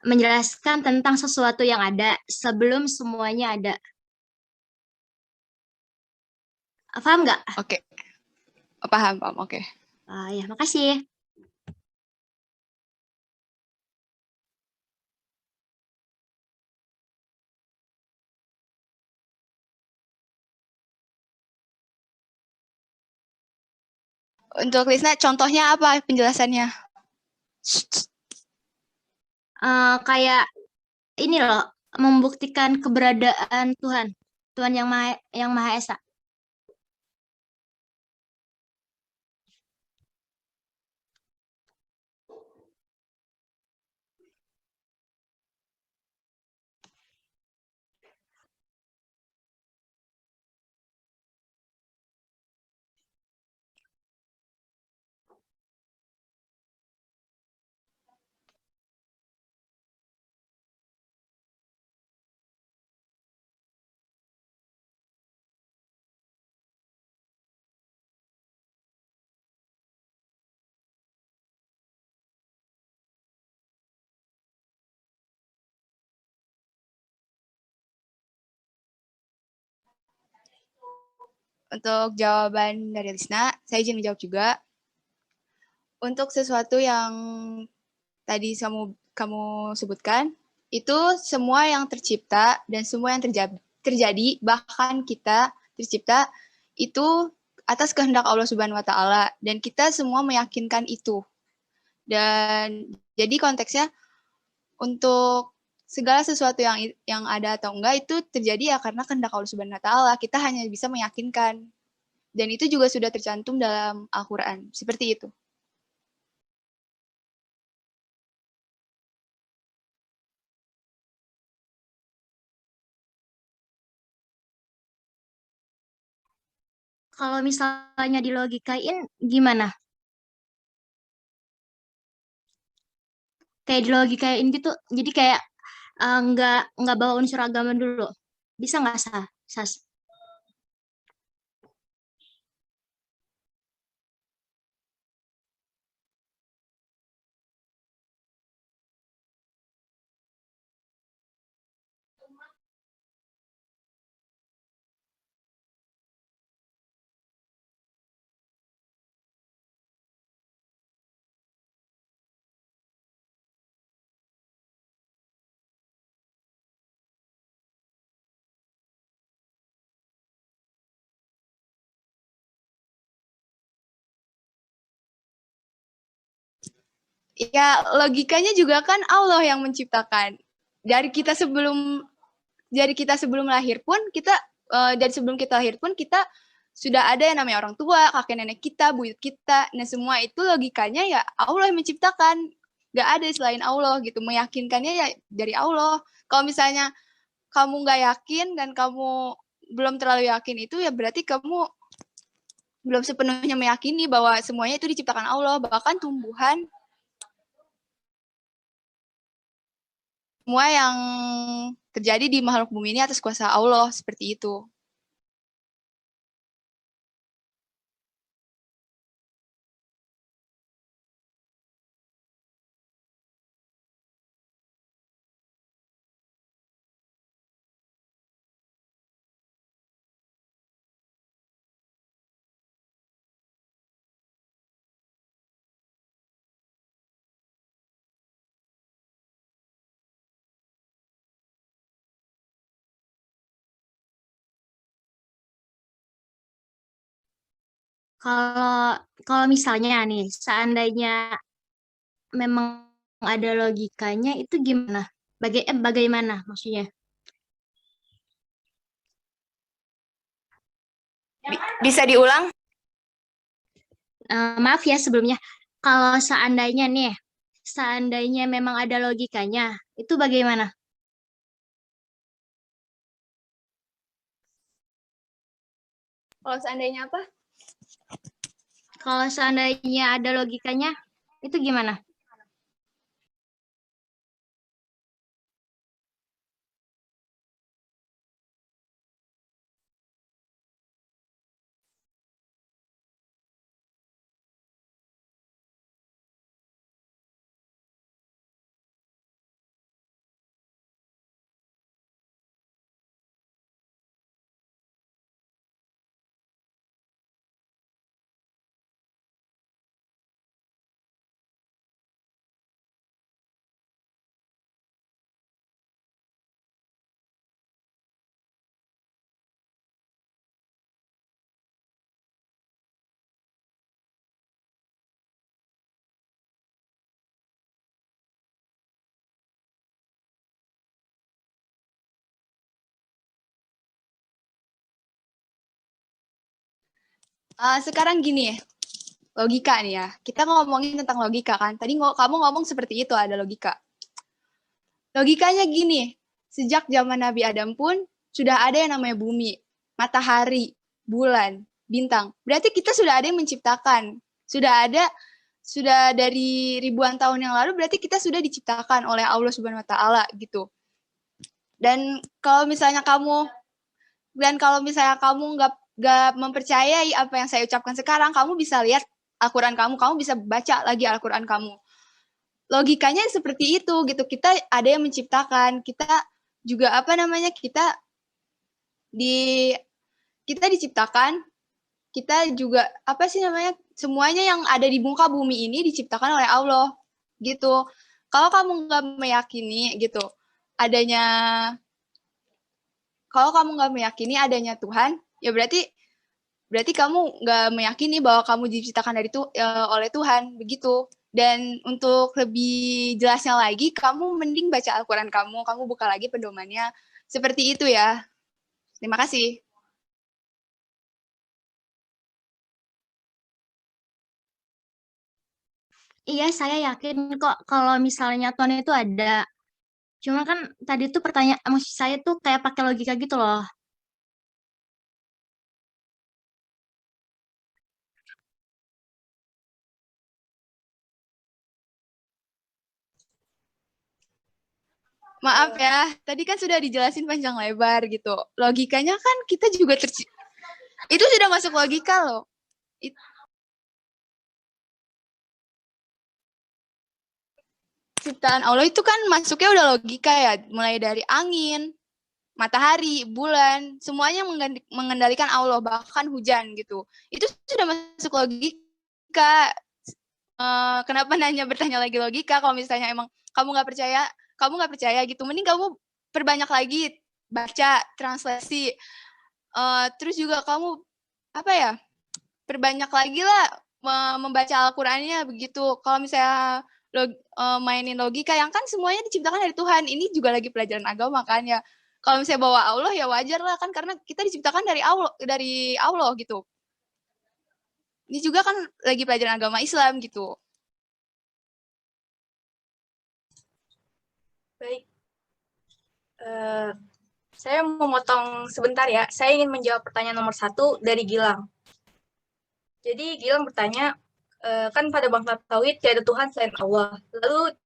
Menjelaskan tentang sesuatu yang ada sebelum semuanya ada. Paham nggak? Oke. Paham, oke. Ya, makasih. Untuk Lisna, contohnya apa penjelasannya? Kayak ini loh, membuktikan keberadaan Tuhan, Tuhan yang Maha Esa. Untuk jawaban dari Lisna, saya izin menjawab juga. Untuk sesuatu yang tadi kamu sebutkan, itu semua yang tercipta dan semua yang terjadi, bahkan kita tercipta, itu atas kehendak Allah Subhanahu wa Ta'ala, dan kita semua meyakinkan itu. Dan jadi konteksnya untuk segala sesuatu yang ada atau enggak itu terjadi ya karena kehendak Allah Subhanahu wa Ta'ala. Kita hanya bisa meyakinkan. Dan itu juga sudah tercantum dalam Al-Quran. Seperti itu. Kalau misalnya dilogikain gimana? Kayak dilogikain gitu, jadi kayak nggak bawa unsur agama dulu. Bisa nggak Sas? Ya, logikanya juga kan Allah yang menciptakan. Dari kita sebelum lahir pun dari sebelum kita lahir pun kita sudah ada yang namanya orang tua, kakek nenek kita, buyut kita. Nah, semua itu logikanya ya Allah yang menciptakan. Gak ada selain Allah gitu. Meyakinkannya ya dari Allah. Kalau misalnya kamu nggak yakin dan kamu belum terlalu yakin itu ya berarti kamu belum sepenuhnya meyakini bahwa semuanya itu diciptakan Allah. Bahkan tumbuhan, semua yang terjadi di makhluk bumi ini atas kuasa Allah, seperti itu. Kalau misalnya nih, seandainya memang ada logikanya, itu gimana? Bagaimana maksudnya? Bisa diulang? Maaf ya sebelumnya. Kalau seandainya memang ada logikanya, itu bagaimana? Kalau seandainya apa? Kalau seandainya ada logikanya, itu gimana? Sekarang gini ya, logika nih ya. Kita ngomongin tentang logika kan. Tadi kamu ngomong seperti itu, ada logika. Logikanya gini, sejak zaman Nabi Adam pun sudah ada yang namanya bumi, matahari, bulan, bintang. Berarti kita sudah ada yang menciptakan. Sudah dari ribuan tahun yang lalu berarti kita sudah diciptakan oleh Allah Subhanahu wa taala gitu. Dan kalau misalnya kamu nggak mempercayai apa yang saya ucapkan sekarang, kamu bisa lihat Al-Quran kamu bisa baca lagi Al-Quran kamu. Logikanya seperti itu gitu. Kita ada yang menciptakan, kita juga kita diciptakan, kita juga semuanya yang ada di muka bumi ini diciptakan oleh Allah gitu. Kalau kamu nggak meyakini gitu kalau kamu nggak meyakini adanya Tuhan, ya berarti kamu nggak meyakini bahwa kamu diciptakan oleh Tuhan, begitu. Dan untuk lebih jelasnya lagi, kamu mending baca Al-Quran kamu buka lagi pedomannya. Seperti itu ya. Terima kasih. Iya, saya yakin kok kalau misalnya Tuhan itu ada. Cuma kan tadi tuh pertanyaan, maksud saya tuh kayak pakai logika gitu loh. Maaf ya, tadi kan sudah dijelasin panjang lebar gitu. Logikanya kan kita juga itu sudah masuk logika loh. Ciptaan Allah itu kan masuknya udah logika ya, mulai dari angin, matahari, bulan, semuanya mengendalikan Allah, bahkan hujan gitu. Itu sudah masuk logika. Kenapa bertanya lagi logika? Kalau misalnya emang kamu nggak percaya gitu, mending kamu perbanyak lagi baca translasi. Terus juga kamu perbanyak lagi lah membaca Al-Qur'annya begitu. Kalau misalnya mainin logika yang kan semuanya diciptakan dari Tuhan. Ini juga lagi pelajaran agama kan ya. Kalau misalnya bawa Allah ya wajar lah kan karena kita diciptakan dari Allah gitu. Ini juga kan lagi pelajaran agama Islam gitu. Baik. Saya mau motong sebentar ya. Saya ingin menjawab pertanyaan nomor 1 dari Gilang. Jadi Gilang bertanya, kan pada bangsa tauhid tiada Tuhan selain Allah. Lalu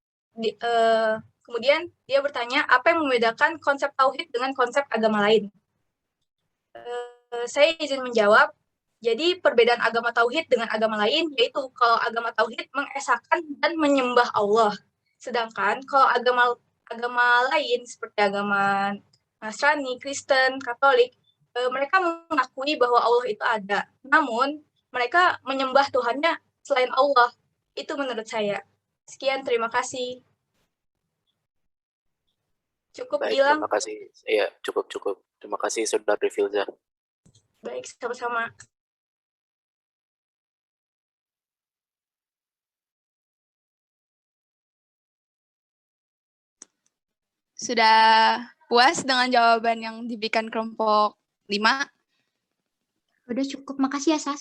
kemudian dia bertanya, apa yang membedakan konsep tauhid dengan konsep agama lain? Saya izin menjawab. Jadi perbedaan agama tauhid dengan agama lain yaitu kalau agama tauhid mengesahkan dan menyembah Allah. Sedangkan kalau agama lain seperti agama Nasrani, Kristen, Katolik, mereka mengakui bahwa Allah itu ada. Namun mereka menyembah Tuhannya selain Allah. Itu menurut saya. Sekian, terima kasih. Cukup, Baik, Gilang? terima kasih. Iya, cukup. Terima kasih, Saudara Filza. Baik, sama-sama. Sudah puas dengan jawaban yang diberikan kelompok 5? Udah cukup, makasih ya Sas.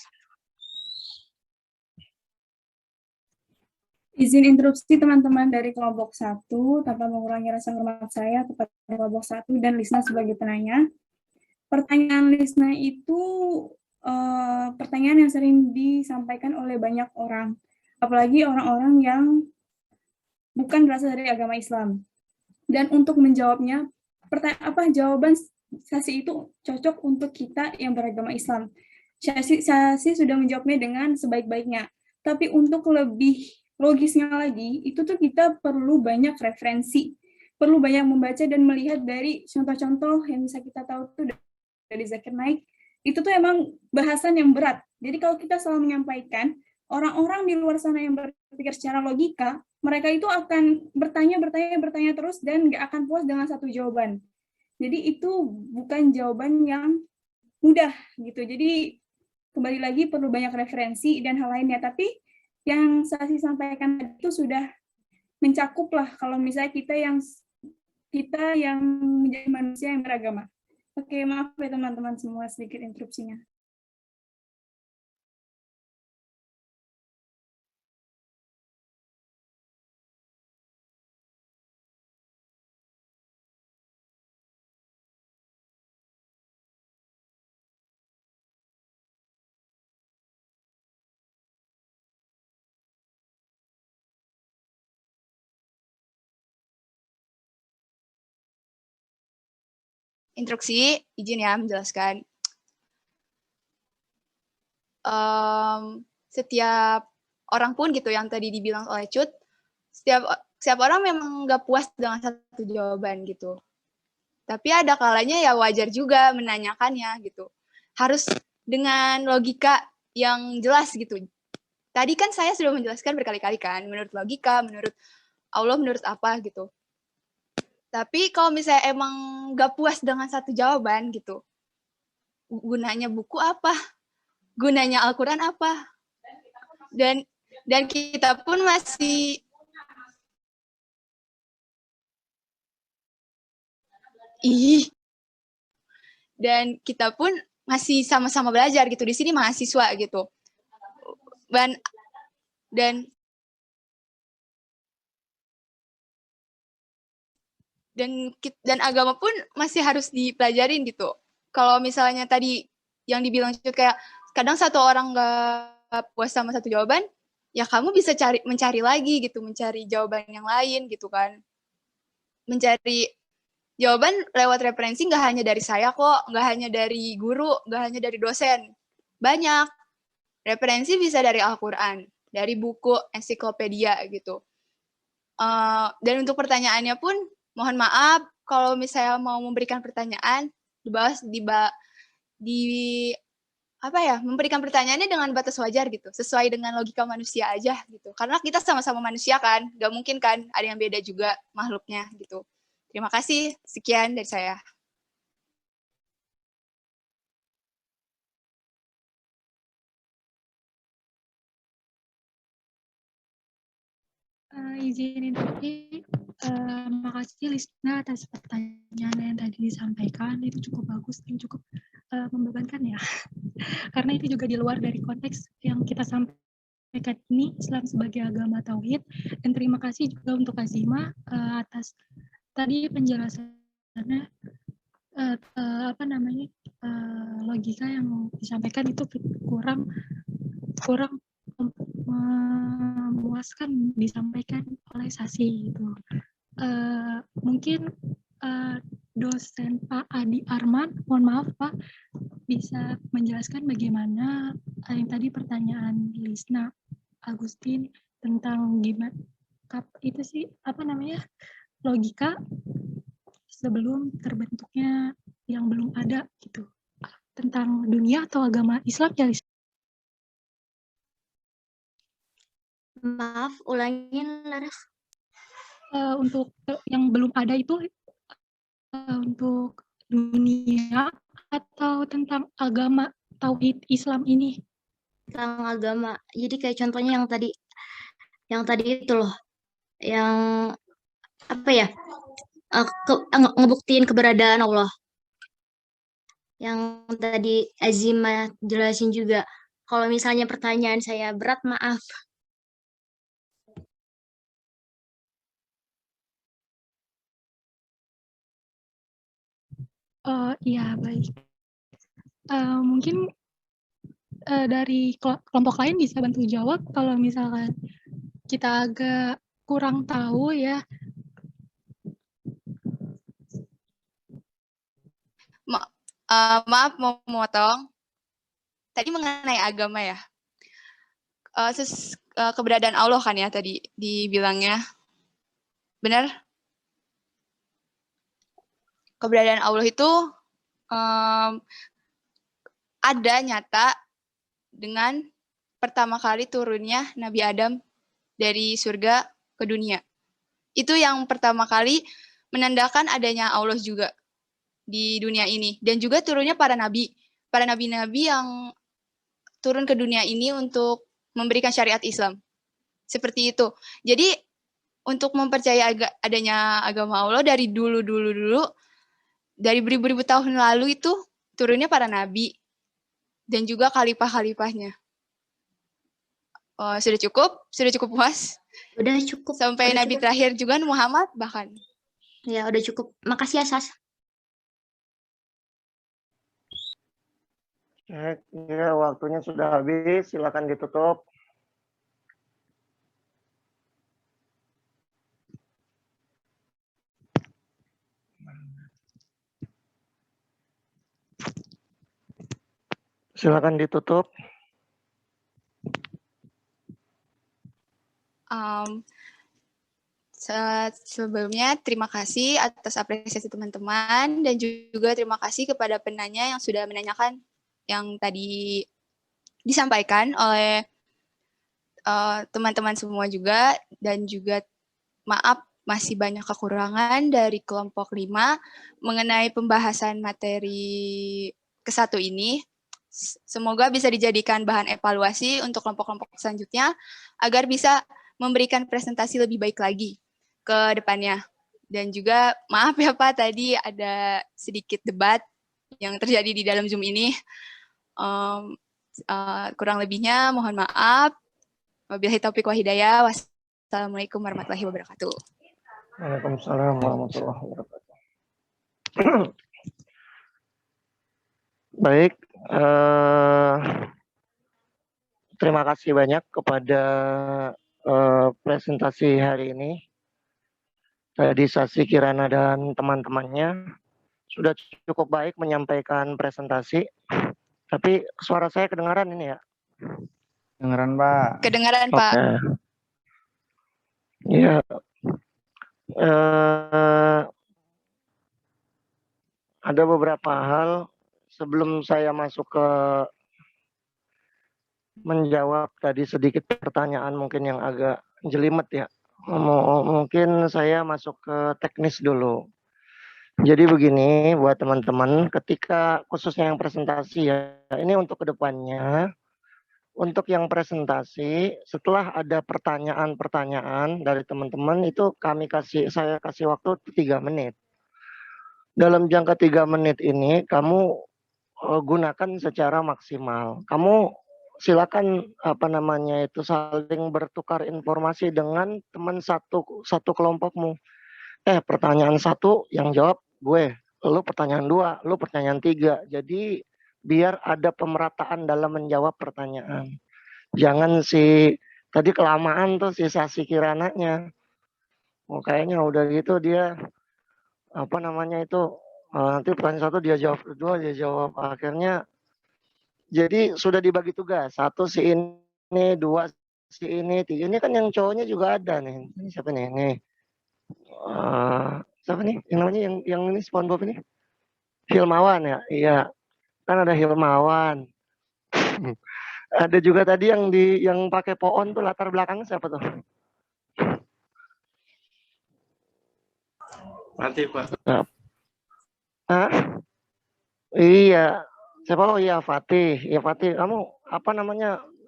Izin interupsi teman-teman dari kelompok 1 tanpa mengurangi rasa hormat saya kepada kelompok 1 dan Lisna sebagai penanya. Pertanyaan Lisna itu pertanyaan yang sering disampaikan oleh banyak orang, apalagi orang-orang yang bukan berasal dari agama Islam. Dan untuk menjawabnya, jawaban Sasi itu cocok untuk kita yang beragama Islam. Sasi sudah menjawabnya dengan sebaik-baiknya. Tapi untuk lebih logisnya lagi, itu tuh kita perlu banyak referensi, perlu banyak membaca dan melihat dari contoh-contoh yang bisa kita tahu tuh dari Zakir Naik. Itu tuh emang bahasan yang berat. Jadi kalau kita selalu menyampaikan, orang-orang di luar sana yang berpikir secara logika, mereka itu akan bertanya terus dan nggak akan puas dengan satu jawaban. Jadi itu bukan jawaban yang mudah gitu. Jadi kembali lagi perlu banyak referensi dan hal lainnya. Tapi yang saya sampaikan itu sudah mencakup lah kalau misalnya kita yang menjadi manusia yang beragama. Oke, maaf ya teman-teman semua sedikit interupsinya. Instruksi, izin ya menjelaskan. Setiap orang pun gitu yang tadi dibilang oleh Cut, setiap orang memang nggak puas dengan satu jawaban gitu. Tapi ada kalanya ya wajar juga menanyakannya gitu. Harus dengan logika yang jelas gitu. Tadi kan saya sudah menjelaskan berkali-kali kan, menurut logika, menurut Allah, menurut apa gitu. Tapi kalau misalnya emang nggak puas dengan satu jawaban gitu, gunanya buku apa? Gunanya Al-Quran apa? Dan kita pun masih dan kita pun masih sama-sama belajar gitu. Di sini mahasiswa gitu. Dan agama pun masih harus dipelajarin gitu. Kalau misalnya tadi yang dibilang kayak kadang satu orang nggak puas sama satu jawaban, ya kamu bisa mencari lagi gitu, mencari jawaban yang lain gitu kan. Mencari jawaban lewat referensi nggak hanya dari saya kok, nggak hanya dari guru, nggak hanya dari dosen. Banyak. Referensi bisa dari Al-Quran, dari buku, ensiklopedia gitu. Dan untuk pertanyaannya pun, mohon maaf kalau misalnya mau memberikan pertanyaan, memberikan pertanyaannya dengan batas wajar gitu, sesuai dengan logika manusia aja gitu. Karena kita sama-sama manusia kan, nggak mungkin kan ada yang beda juga makhluknya gitu. Terima kasih, sekian dari saya. Izin interupsi. Makasih Lisna atas pertanyaan yang tadi disampaikan, itu cukup bagus dan cukup membebankan ya. Karena itu juga di luar dari konteks yang kita sampaikan ini, Islam sebagai agama tauhid. Dan terima kasih juga untuk Azima atas tadi penjelasannya, logika yang disampaikan itu kurang memuaskan disampaikan oleh Sasi gitu. Mungkin dosen Pak Adi Arman, mohon maaf Pak, bisa menjelaskan bagaimana yang tadi pertanyaan Lisna Agustin tentang gimana itu sih logika sebelum terbentuknya yang belum ada gitu, tentang dunia atau agama Islam ya Lisna? Maaf, ulangin Laras. Untuk yang belum ada itu untuk dunia atau tentang agama tauhid Islam ini? Tentang agama. Jadi kayak contohnya yang tadi itu loh, yang ngebuktiin keberadaan Allah. Yang tadi Azima jelasin juga. Kalau misalnya pertanyaan saya berat, maaf. Iya, baik. Mungkin dari kelompok lain bisa bantu jawab kalau misalkan kita agak kurang tahu ya. Maaf mau memotong. Tadi mengenai agama ya. Keberadaan Allah kan ya tadi dibilangnya. Benar? Keberadaan Allah itu ada nyata dengan pertama kali turunnya Nabi Adam dari surga ke dunia. Itu yang pertama kali menandakan adanya Allah juga di dunia ini. Dan juga turunnya para nabi-nabi yang turun ke dunia ini untuk memberikan syariat Islam. Seperti itu. Jadi untuk mempercayai adanya agama Allah dari dulu, dari beribu-ribu tahun lalu itu turunnya para nabi dan juga khalifah-khalifahnya. Sudah cukup puas? Udah cukup. Sampai udah nabi cukup. terakhir juga Muhammad bahkan. Ya, udah cukup. Makasih ya, Sas. Ya, waktunya sudah habis. Silakan ditutup. Silakan ditutup. Sebelumnya terima kasih atas apresiasi teman-teman dan juga terima kasih kepada penanya yang sudah menanyakan yang tadi disampaikan oleh teman-teman semua juga, dan juga maaf masih banyak kekurangan dari kelompok 5 mengenai pembahasan materi ke-1 ini. Semoga bisa dijadikan bahan evaluasi untuk kelompok-kelompok selanjutnya agar bisa memberikan presentasi lebih baik lagi ke depannya. Dan juga maaf ya Pak, tadi ada sedikit debat yang terjadi di dalam Zoom ini. Kurang lebihnya mohon maaf. Wabillahi taufiq wa hidayah. Wassalamualaikum warahmatullahi wabarakatuh. Waalaikumsalam warahmatullahi wabarakatuh. Baik, terima kasih banyak kepada presentasi hari ini. Tadi Sasi Kirana dan teman-temannya sudah cukup baik menyampaikan presentasi. Tapi suara saya kedengaran ini ya? Kedengaran Pak. Kedengaran Pak. Ya. Ada beberapa hal sebelum saya masuk ke menjawab tadi sedikit pertanyaan mungkin yang agak jelimet ya. Mungkin saya masuk ke teknis dulu. Jadi begini buat teman-teman, ketika khususnya yang presentasi ya, ini untuk kedepannya, untuk yang presentasi, setelah ada pertanyaan-pertanyaan dari teman-teman itu saya kasih waktu 3 menit. Dalam jangka 3 menit ini kamu gunakan secara maksimal. Kamu silakan saling bertukar informasi dengan teman satu kelompokmu. Pertanyaan 1 yang jawab gue, lu pertanyaan 2, lu pertanyaan 3. Jadi biar ada pemerataan dalam menjawab pertanyaan. Jangan tadi kelamaan tuh si Sasi Kirananya. Kayaknya udah gitu dia nanti pertanyaan 1 dia jawab, 2 dia jawab, akhirnya jadi sudah dibagi tugas. 1 si ini, 2 si ini, 3 ini kan yang cowoknya juga ada nih. Ini siapa nih? Nih. Siapa nih? Yang namanya yang ini SpongeBob ini? Hilmawan ya? Iya. Kan ada Hilmawan. Ada juga tadi yang pakai pohon tuh latar belakangnya siapa tuh? Fatih, Pak. Hah? Iya. Siapa? Oh iya Fatih. Ya Fatih, kamu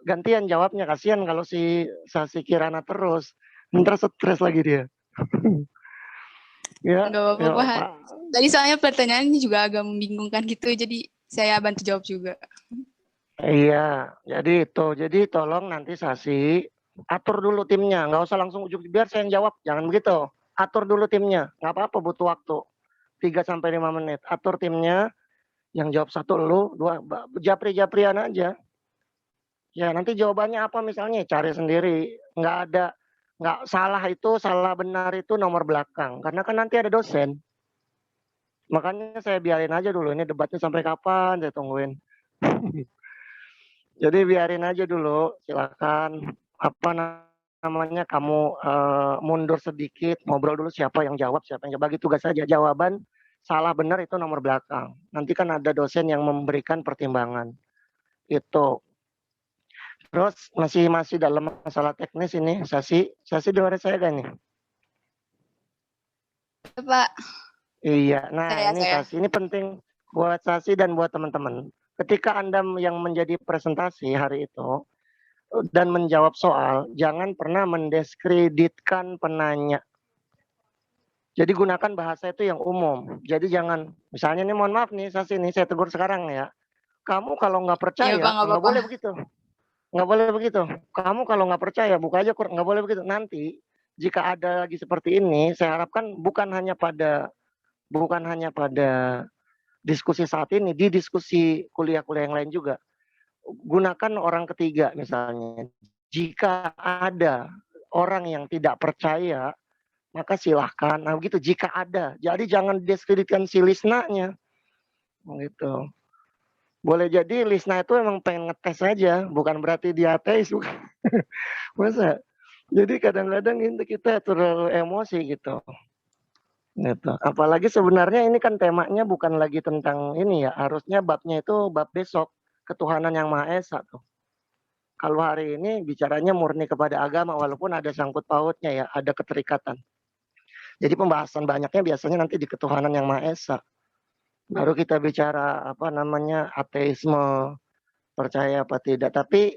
gantian jawabnya, kasihan kalau si Sasi Kirana terus. Ntar stres lagi dia. Ya, Nggak apa-apa, Pak. Tadi soalnya pertanyaannya juga agak membingungkan gitu, jadi saya bantu jawab juga. Iya, jadi itu. Jadi tolong nanti Sasi atur dulu timnya, nggak usah langsung ujuk biar saya yang jawab, jangan begitu. Atur dulu timnya, nggak apa-apa butuh waktu 3-5 menit. Atur timnya, yang jawab 1 lu, 2 japri-japrian aja. Ya nanti jawabannya apa misalnya cari sendiri, nggak salah benar itu nomor belakang, karena kan nanti ada dosen. Makanya saya biarin aja dulu, ini debatnya sampai kapan saya tungguin. Jadi biarin aja dulu, silakan kamu mundur sedikit, ngobrol dulu siapa yang jawab, bagi tugas saja. Jawaban salah benar itu nomor belakang. Nanti kan ada dosen yang memberikan pertimbangan. Itu. Terus masih dalam masalah teknis ini, Sasi dengar saya gak nih? Pak. Iya, nah Sasi, ini penting buat Sasi dan buat teman-teman. Ketika Anda yang menjadi presentasi hari itu dan menjawab soal, jangan pernah mendiskreditkan penanya. Jadi gunakan bahasa itu yang umum. Jadi jangan, misalnya nih mohon maaf nih Sasi, nih saya tegur sekarang ya. Kamu kalau nggak percaya, nggak boleh begitu. Nggak boleh begitu. Kamu kalau nggak percaya, buka aja, nggak boleh begitu. Nanti jika ada lagi seperti ini, saya harapkan bukan hanya pada diskusi saat ini, di diskusi kuliah-kuliah yang lain juga. Gunakan orang ketiga misalnya. Jika ada orang yang tidak percaya, maka silahkan. Nah begitu, jika ada. Jadi jangan diskreditkan si Lisnanya. Gitu. Boleh jadi Lisna itu emang pengen ngetes aja, bukan berarti dia ateis. Masa? Jadi kadang-kadang kita terlalu emosi gitu. Apalagi sebenarnya ini kan temanya bukan lagi tentang ini ya, harusnya babnya itu bab besok, ketuhanan yang Maha Esa tuh. Kalau hari ini bicaranya murni kepada agama, walaupun ada sangkut pautnya ya, ada keterikatan. Jadi pembahasan banyaknya biasanya nanti di ketuhanan yang Maha Esa. Baru kita bicara ateisme, percaya apa tidak. Tapi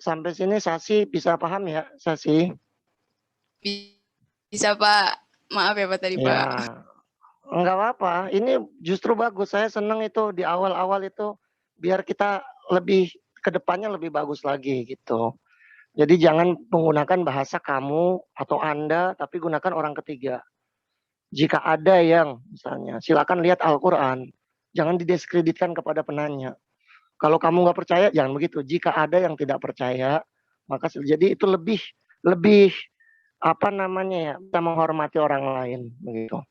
sampai sini Sasi bisa paham ya, Sasi? Bisa Pak. Maaf ya Pak tadi Pak. Ya, enggak apa-apa. Ini justru bagus. Saya senang itu di awal-awal itu biar kita lebih ke depannya lebih bagus lagi gitu. Jadi jangan menggunakan bahasa kamu atau Anda, tapi gunakan orang ketiga. Jika ada yang misalnya, silakan lihat Al-Quran. Jangan didiskreditkan kepada penanya. Kalau kamu nggak percaya, jangan begitu. Jika ada yang tidak percaya, maka jadi itu lebih kita menghormati orang lain begitu.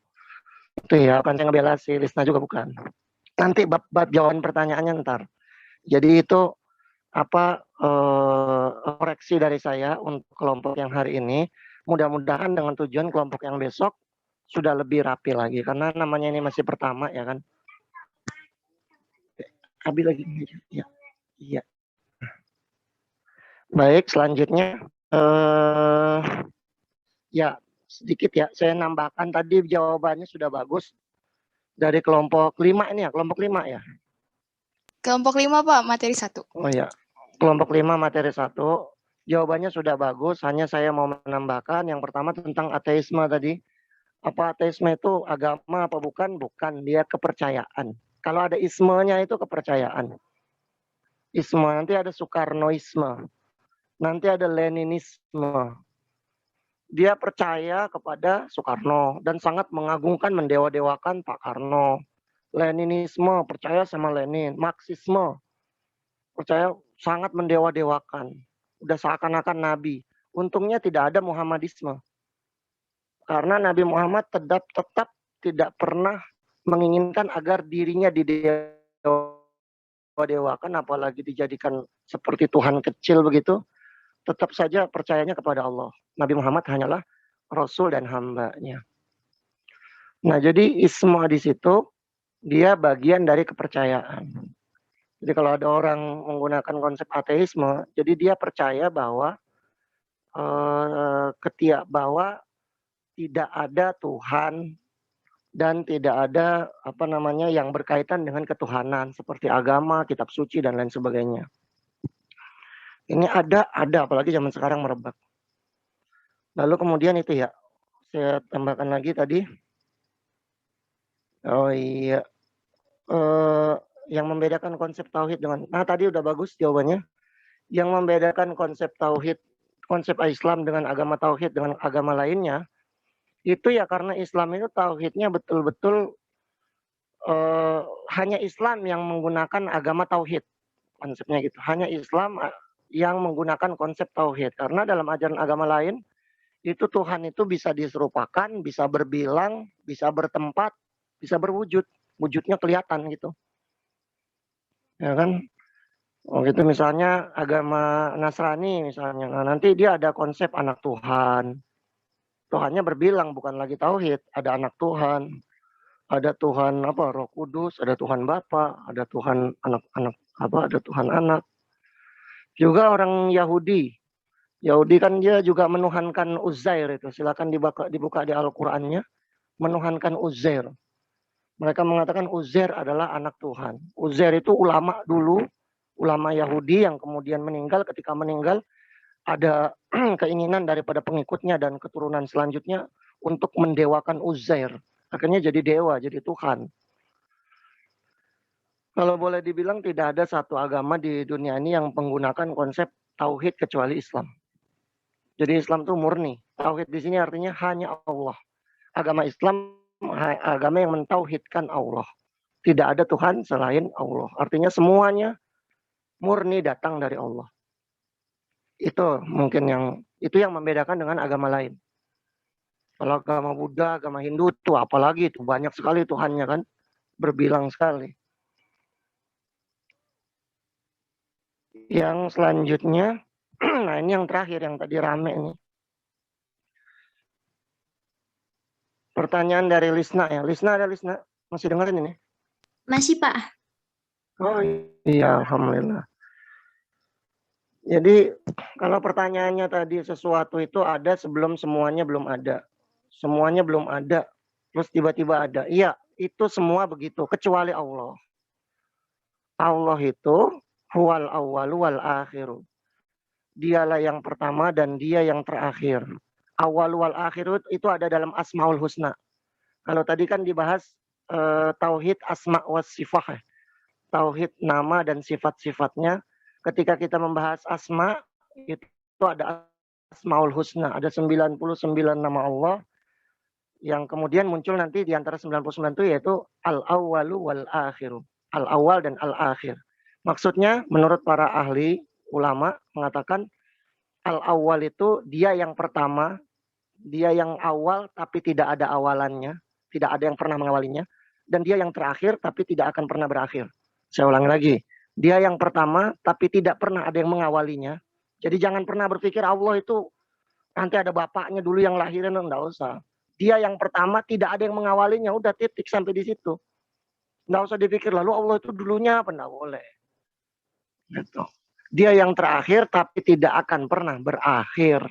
Itu ya, bukan saya ngebela si Lisna juga bukan. Nanti bab jawaban pertanyaannya ntar. Jadi itu koreksi dari saya untuk kelompok yang hari ini. Mudah-mudahan dengan tujuan kelompok yang besok sudah lebih rapi lagi, karena namanya ini masih pertama ya kan. Abi lagi ya. Iya. Baik, selanjutnya ya sedikit ya saya nambahkan, tadi jawabannya sudah bagus dari kelompok 5 ini ya, kelompok 5 ya. Kelompok 5 Pak, materi 1. Oh ya. kelompok 5 materi 1. Jawabannya sudah bagus, hanya saya mau menambahkan yang pertama tentang ateisme tadi. Apa ateisme itu agama apa bukan? Bukan, dia kepercayaan. Kalau ada ismenya itu kepercayaan. Isme, nanti ada Soekarnoisme, nanti ada Leninisme. Dia percaya kepada Soekarno dan sangat mengagungkan, mendewa-dewakan Pak Karno. Leninisme, percaya sama Lenin. Marxisme, percaya sangat mendewa-dewakan. Udah seakan-akan nabi. Untungnya tidak ada Muhammadisme. Karena Nabi Muhammad tetap tidak pernah menginginkan agar dirinya didewa-dewakan, apalagi dijadikan seperti Tuhan kecil begitu. Tetap saja percayanya kepada Allah. Nabi Muhammad hanyalah Rasul dan hambanya. Nah, jadi isma di situ, dia bagian dari kepercayaan. Jadi kalau ada orang menggunakan konsep ateisme, jadi dia percaya bahwa bahwa tidak ada Tuhan dan tidak ada yang berkaitan dengan ketuhanan seperti agama, kitab suci dan lain sebagainya. Ini ada apalagi zaman sekarang merebak. Lalu kemudian itu ya, saya tambahkan lagi tadi. Oh iya, yang membedakan konsep tauhid dengan, tadi udah bagus jawabannya. Yang membedakan konsep tauhid, konsep Islam dengan agama tauhid dengan agama lainnya, itu ya karena Islam itu tauhidnya betul-betul hanya Islam yang menggunakan agama tauhid, konsepnya gitu. Hanya Islam yang menggunakan konsep tauhid. Karena dalam ajaran agama lain, itu Tuhan itu bisa diserupakan, bisa berbilang, bisa bertempat, bisa berwujud. Wujudnya kelihatan gitu. Ya kan? Oh gitu, misalnya agama Nasrani misalnya. Nah, nanti dia ada konsep anak Tuhan. Tuhannya berbilang, bukan lagi tauhid. Ada anak Tuhan, ada Tuhan Roh Kudus, ada Tuhan Bapa, ada Tuhan anak-anak ada Tuhan anak. Juga orang Yahudi kan dia juga menuhankan Uzair itu. Silakan dibuka di Al-Qur'annya, menuhankan Uzair. Mereka mengatakan Uzair adalah anak Tuhan. Uzair itu ulama dulu, ulama Yahudi yang kemudian meninggal. Ketika meninggal ada keinginan daripada pengikutnya dan keturunan selanjutnya untuk mendewakan Uzair. Akhirnya jadi dewa, jadi Tuhan. Kalau boleh dibilang tidak ada satu agama di dunia ini yang menggunakan konsep tauhid kecuali Islam. Jadi Islam itu murni. Tauhid di sini artinya hanya Allah. Agama Islam agama yang mentauhidkan Allah. Tidak ada Tuhan selain Allah. Artinya semuanya murni datang dari Allah. Itu mungkin yang membedakan dengan agama lain. Kalau agama Buddha, agama Hindu itu apalagi itu banyak sekali Tuhannya kan, berbilang sekali. Yang selanjutnya, nah ini yang terakhir yang tadi rame nih. Pertanyaan dari Lisna ya. Lisna ada Lisna? Masih dengerin ini? Masih, Pak. Oh iya, alhamdulillah. Jadi kalau pertanyaannya tadi sesuatu itu ada sebelum semuanya belum ada. Semuanya belum ada, terus tiba-tiba ada. Iya, itu semua begitu, kecuali Allah. Allah itu huwal awwalu wal akhiru. Dialah yang pertama dan dia yang terakhir. Awal wal akhiru itu ada dalam Asmaul Husna. Kalau tadi kan dibahas tauhid asma was sifat. Tauhid nama dan sifat-sifatnya. Ketika kita membahas asma, itu ada Asmaul Husna. Ada 99 nama Allah. Yang kemudian muncul nanti di antara 99 itu yaitu al-awwalu wal akhiru. Al-awwal dan al-akhir. Maksudnya menurut para ahli ulama mengatakan al-awwal itu dia yang pertama, dia yang awal tapi tidak ada awalannya, tidak ada yang pernah mengawalinya, dan dia yang terakhir tapi tidak akan pernah berakhir. Saya ulangi lagi, dia yang pertama tapi tidak pernah ada yang mengawalinya. Jadi jangan pernah berpikir Allah itu nanti ada bapaknya dulu yang lahirin, enggak usah. Dia yang pertama tidak ada yang mengawalinya, udah titik sampai di situ. Enggak usah dipikir lalu Allah itu dulunya apa, enggak boleh. Gitu. Dia yang terakhir tapi tidak akan pernah berakhir.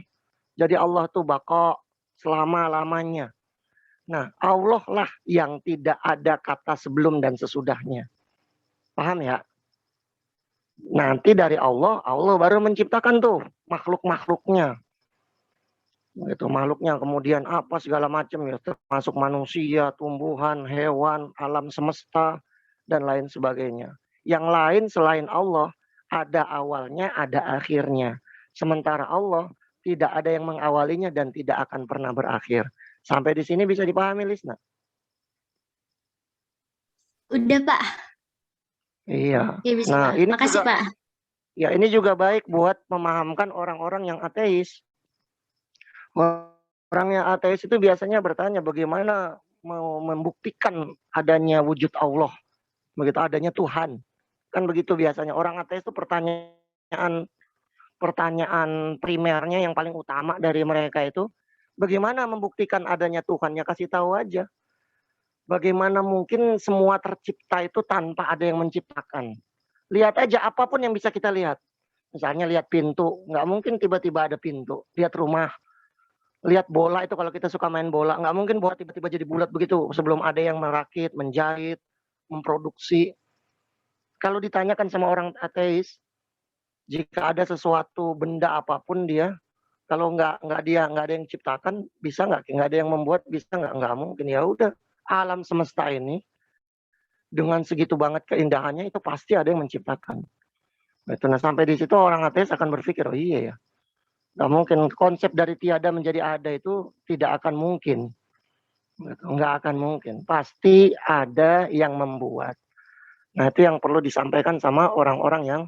Jadi Allah itu baqa selama-lamanya. Nah, Allah lah yang tidak ada kata sebelum dan sesudahnya. Paham ya? Nanti dari Allah, Allah baru menciptakan tuh makhluk-makhluknya. Itu makhluknya, kemudian apa segala macam ya, termasuk manusia, tumbuhan, hewan, alam semesta, dan lain sebagainya. Yang lain selain Allah, ada awalnya, ada akhirnya. Sementara Allah tidak ada yang mengawalinya dan tidak akan pernah berakhir. Sampai di sini bisa dipahami, Lisna? Udah, Pak. Iya. Ya, bisa, Nah, Pak. ini Makasih, juga, Pak. ya ini juga baik buat memahamkan orang-orang yang ateis. Orang yang ateis itu biasanya bertanya bagaimana mau membuktikan adanya wujud Allah, begitu adanya Tuhan. Kan begitu biasanya orang ateis itu pertanyaan primernya yang paling utama dari mereka itu bagaimana membuktikan adanya Tuhan, ya kasih tahu aja. Bagaimana mungkin semua tercipta itu tanpa ada yang menciptakan. Lihat aja apapun yang bisa kita lihat. Misalnya lihat pintu, nggak mungkin tiba-tiba ada pintu. Lihat rumah, lihat bola itu kalau kita suka main bola, nggak mungkin bola tiba-tiba jadi bulat begitu sebelum ada yang merakit, menjahit, memproduksi. Kalau ditanyakan sama orang ateis, jika ada sesuatu benda apapun dia, kalau nggak ada yang ciptakan, bisa nggak ada yang membuat, bisa nggak mungkin. Ya udah, alam semesta ini dengan segitu banget keindahannya itu pasti ada yang menciptakan. Nah, sampai di situ orang ateis akan berpikir, oh iya ya, nggak mungkin, konsep dari tiada menjadi ada itu tidak akan mungkin. Nggak akan mungkin. Pasti ada yang membuat. Nah, itu yang perlu disampaikan sama orang-orang yang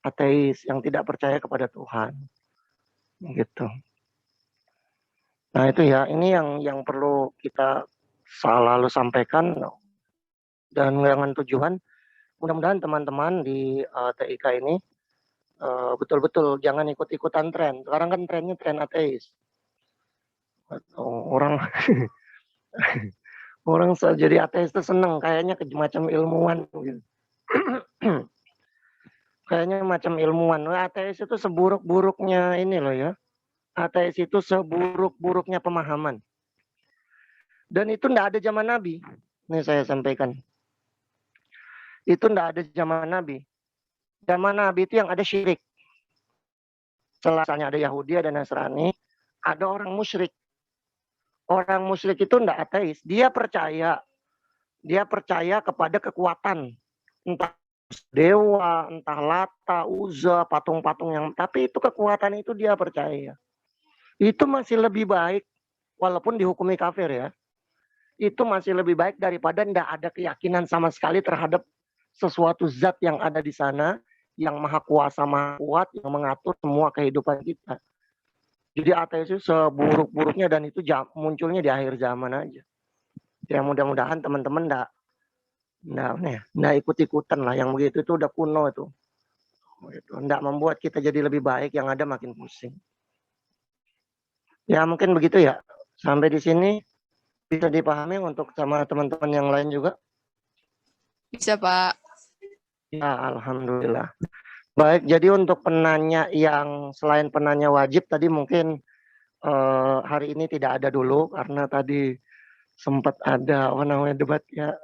ateis, yang tidak percaya kepada Tuhan. Gitu. Nah, itu ya, ini yang perlu kita selalu sampaikan. Dan dengan tujuan, mudah-mudahan teman-teman di TIK ini betul-betul jangan ikut-ikutan tren. Sekarang kan trennya tren ateis. Orang orang jadi ateis itu seneng, kayaknya macam ilmuwan gitu. Kayaknya macam ilmuwan. Ateis itu seburuk-buruknya ini loh ya. Ateis itu seburuk-buruknya pemahaman. Dan itu enggak ada zaman Nabi. Ini saya sampaikan. Itu enggak ada zaman Nabi. Zaman Nabi itu yang ada syirik. Misalnya ada Yahudi, ada Nasrani, ada orang musyrik. Orang musyrik itu enggak ateis. Dia percaya kepada kekuatan. Entah dewa, entah Lata, Uzza, patung-patung yang, tapi itu kekuatan itu dia percaya. Itu masih lebih baik, walaupun dihukumi kafir ya. Itu masih lebih baik daripada tidak ada keyakinan sama sekali terhadap sesuatu zat yang ada di sana, yang maha kuasa, maha kuat, yang mengatur semua kehidupan kita. Jadi ateis itu seburuk-buruknya dan itu munculnya di akhir zaman aja. Ya mudah-mudahan teman-teman nggak ikut-ikutan lah, yang begitu itu udah kuno itu. Nggak membuat kita jadi lebih baik, yang ada makin pusing. Ya mungkin begitu ya. Sampai di sini bisa dipahami untuk sama teman-teman yang lain juga? Bisa, Pak. Ya, alhamdulillah. Baik, jadi untuk penanya yang selain penanya wajib tadi mungkin hari ini tidak ada dulu karena tadi sempat ada debat ya.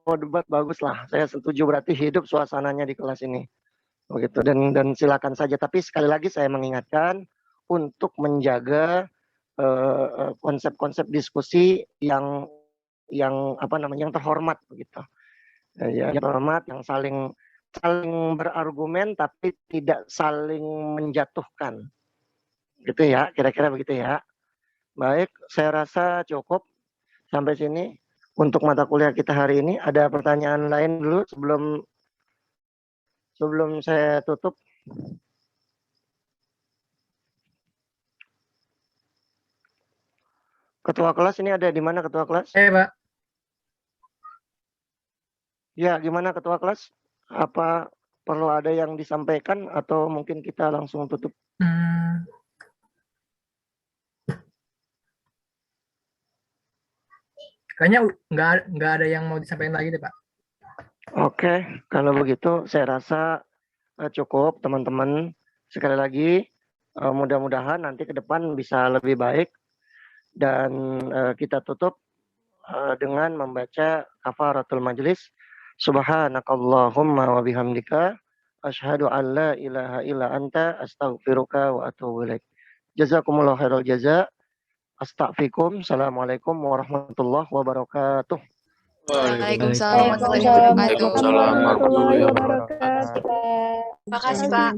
Debat bagus lah. Saya setuju, berarti hidup suasananya di kelas ini. Begitu, dan silakan saja. Tapi sekali lagi saya mengingatkan untuk menjaga konsep-konsep diskusi yang terhormat begitu. Ya, yang terhormat, yang saling berargumen tapi tidak saling menjatuhkan. Gitu ya, kira-kira begitu ya. Baik, saya rasa cukup sampai sini untuk mata kuliah kita hari ini. Ada pertanyaan lain dulu sebelum saya tutup? Ketua kelas ini ada di mana, ketua kelas? Pak. Ya, gimana ketua kelas? Apa perlu ada yang disampaikan atau mungkin kita langsung tutup? Kayaknya nggak ada yang mau disampaikan lagi deh, Pak. Oke, kalau begitu saya rasa cukup teman-teman. Sekali lagi mudah-mudahan nanti ke depan bisa lebih baik dan kita tutup dengan membaca kafaratul majlis. Subhanakallahumma wa bihamdika asyhadu an la ilaha illa anta astaghfiruka wa atubu ilaik. Jazakumullahu khairal jaza. Astaghfirukum. Assalamualaikum warahmatullahi wabarakatuh. Waalaikumsalam warahmatullahi wabarakatuh. Waalaikumsalam warahmatullahi wabarakatuh. Terima kasih, Pak.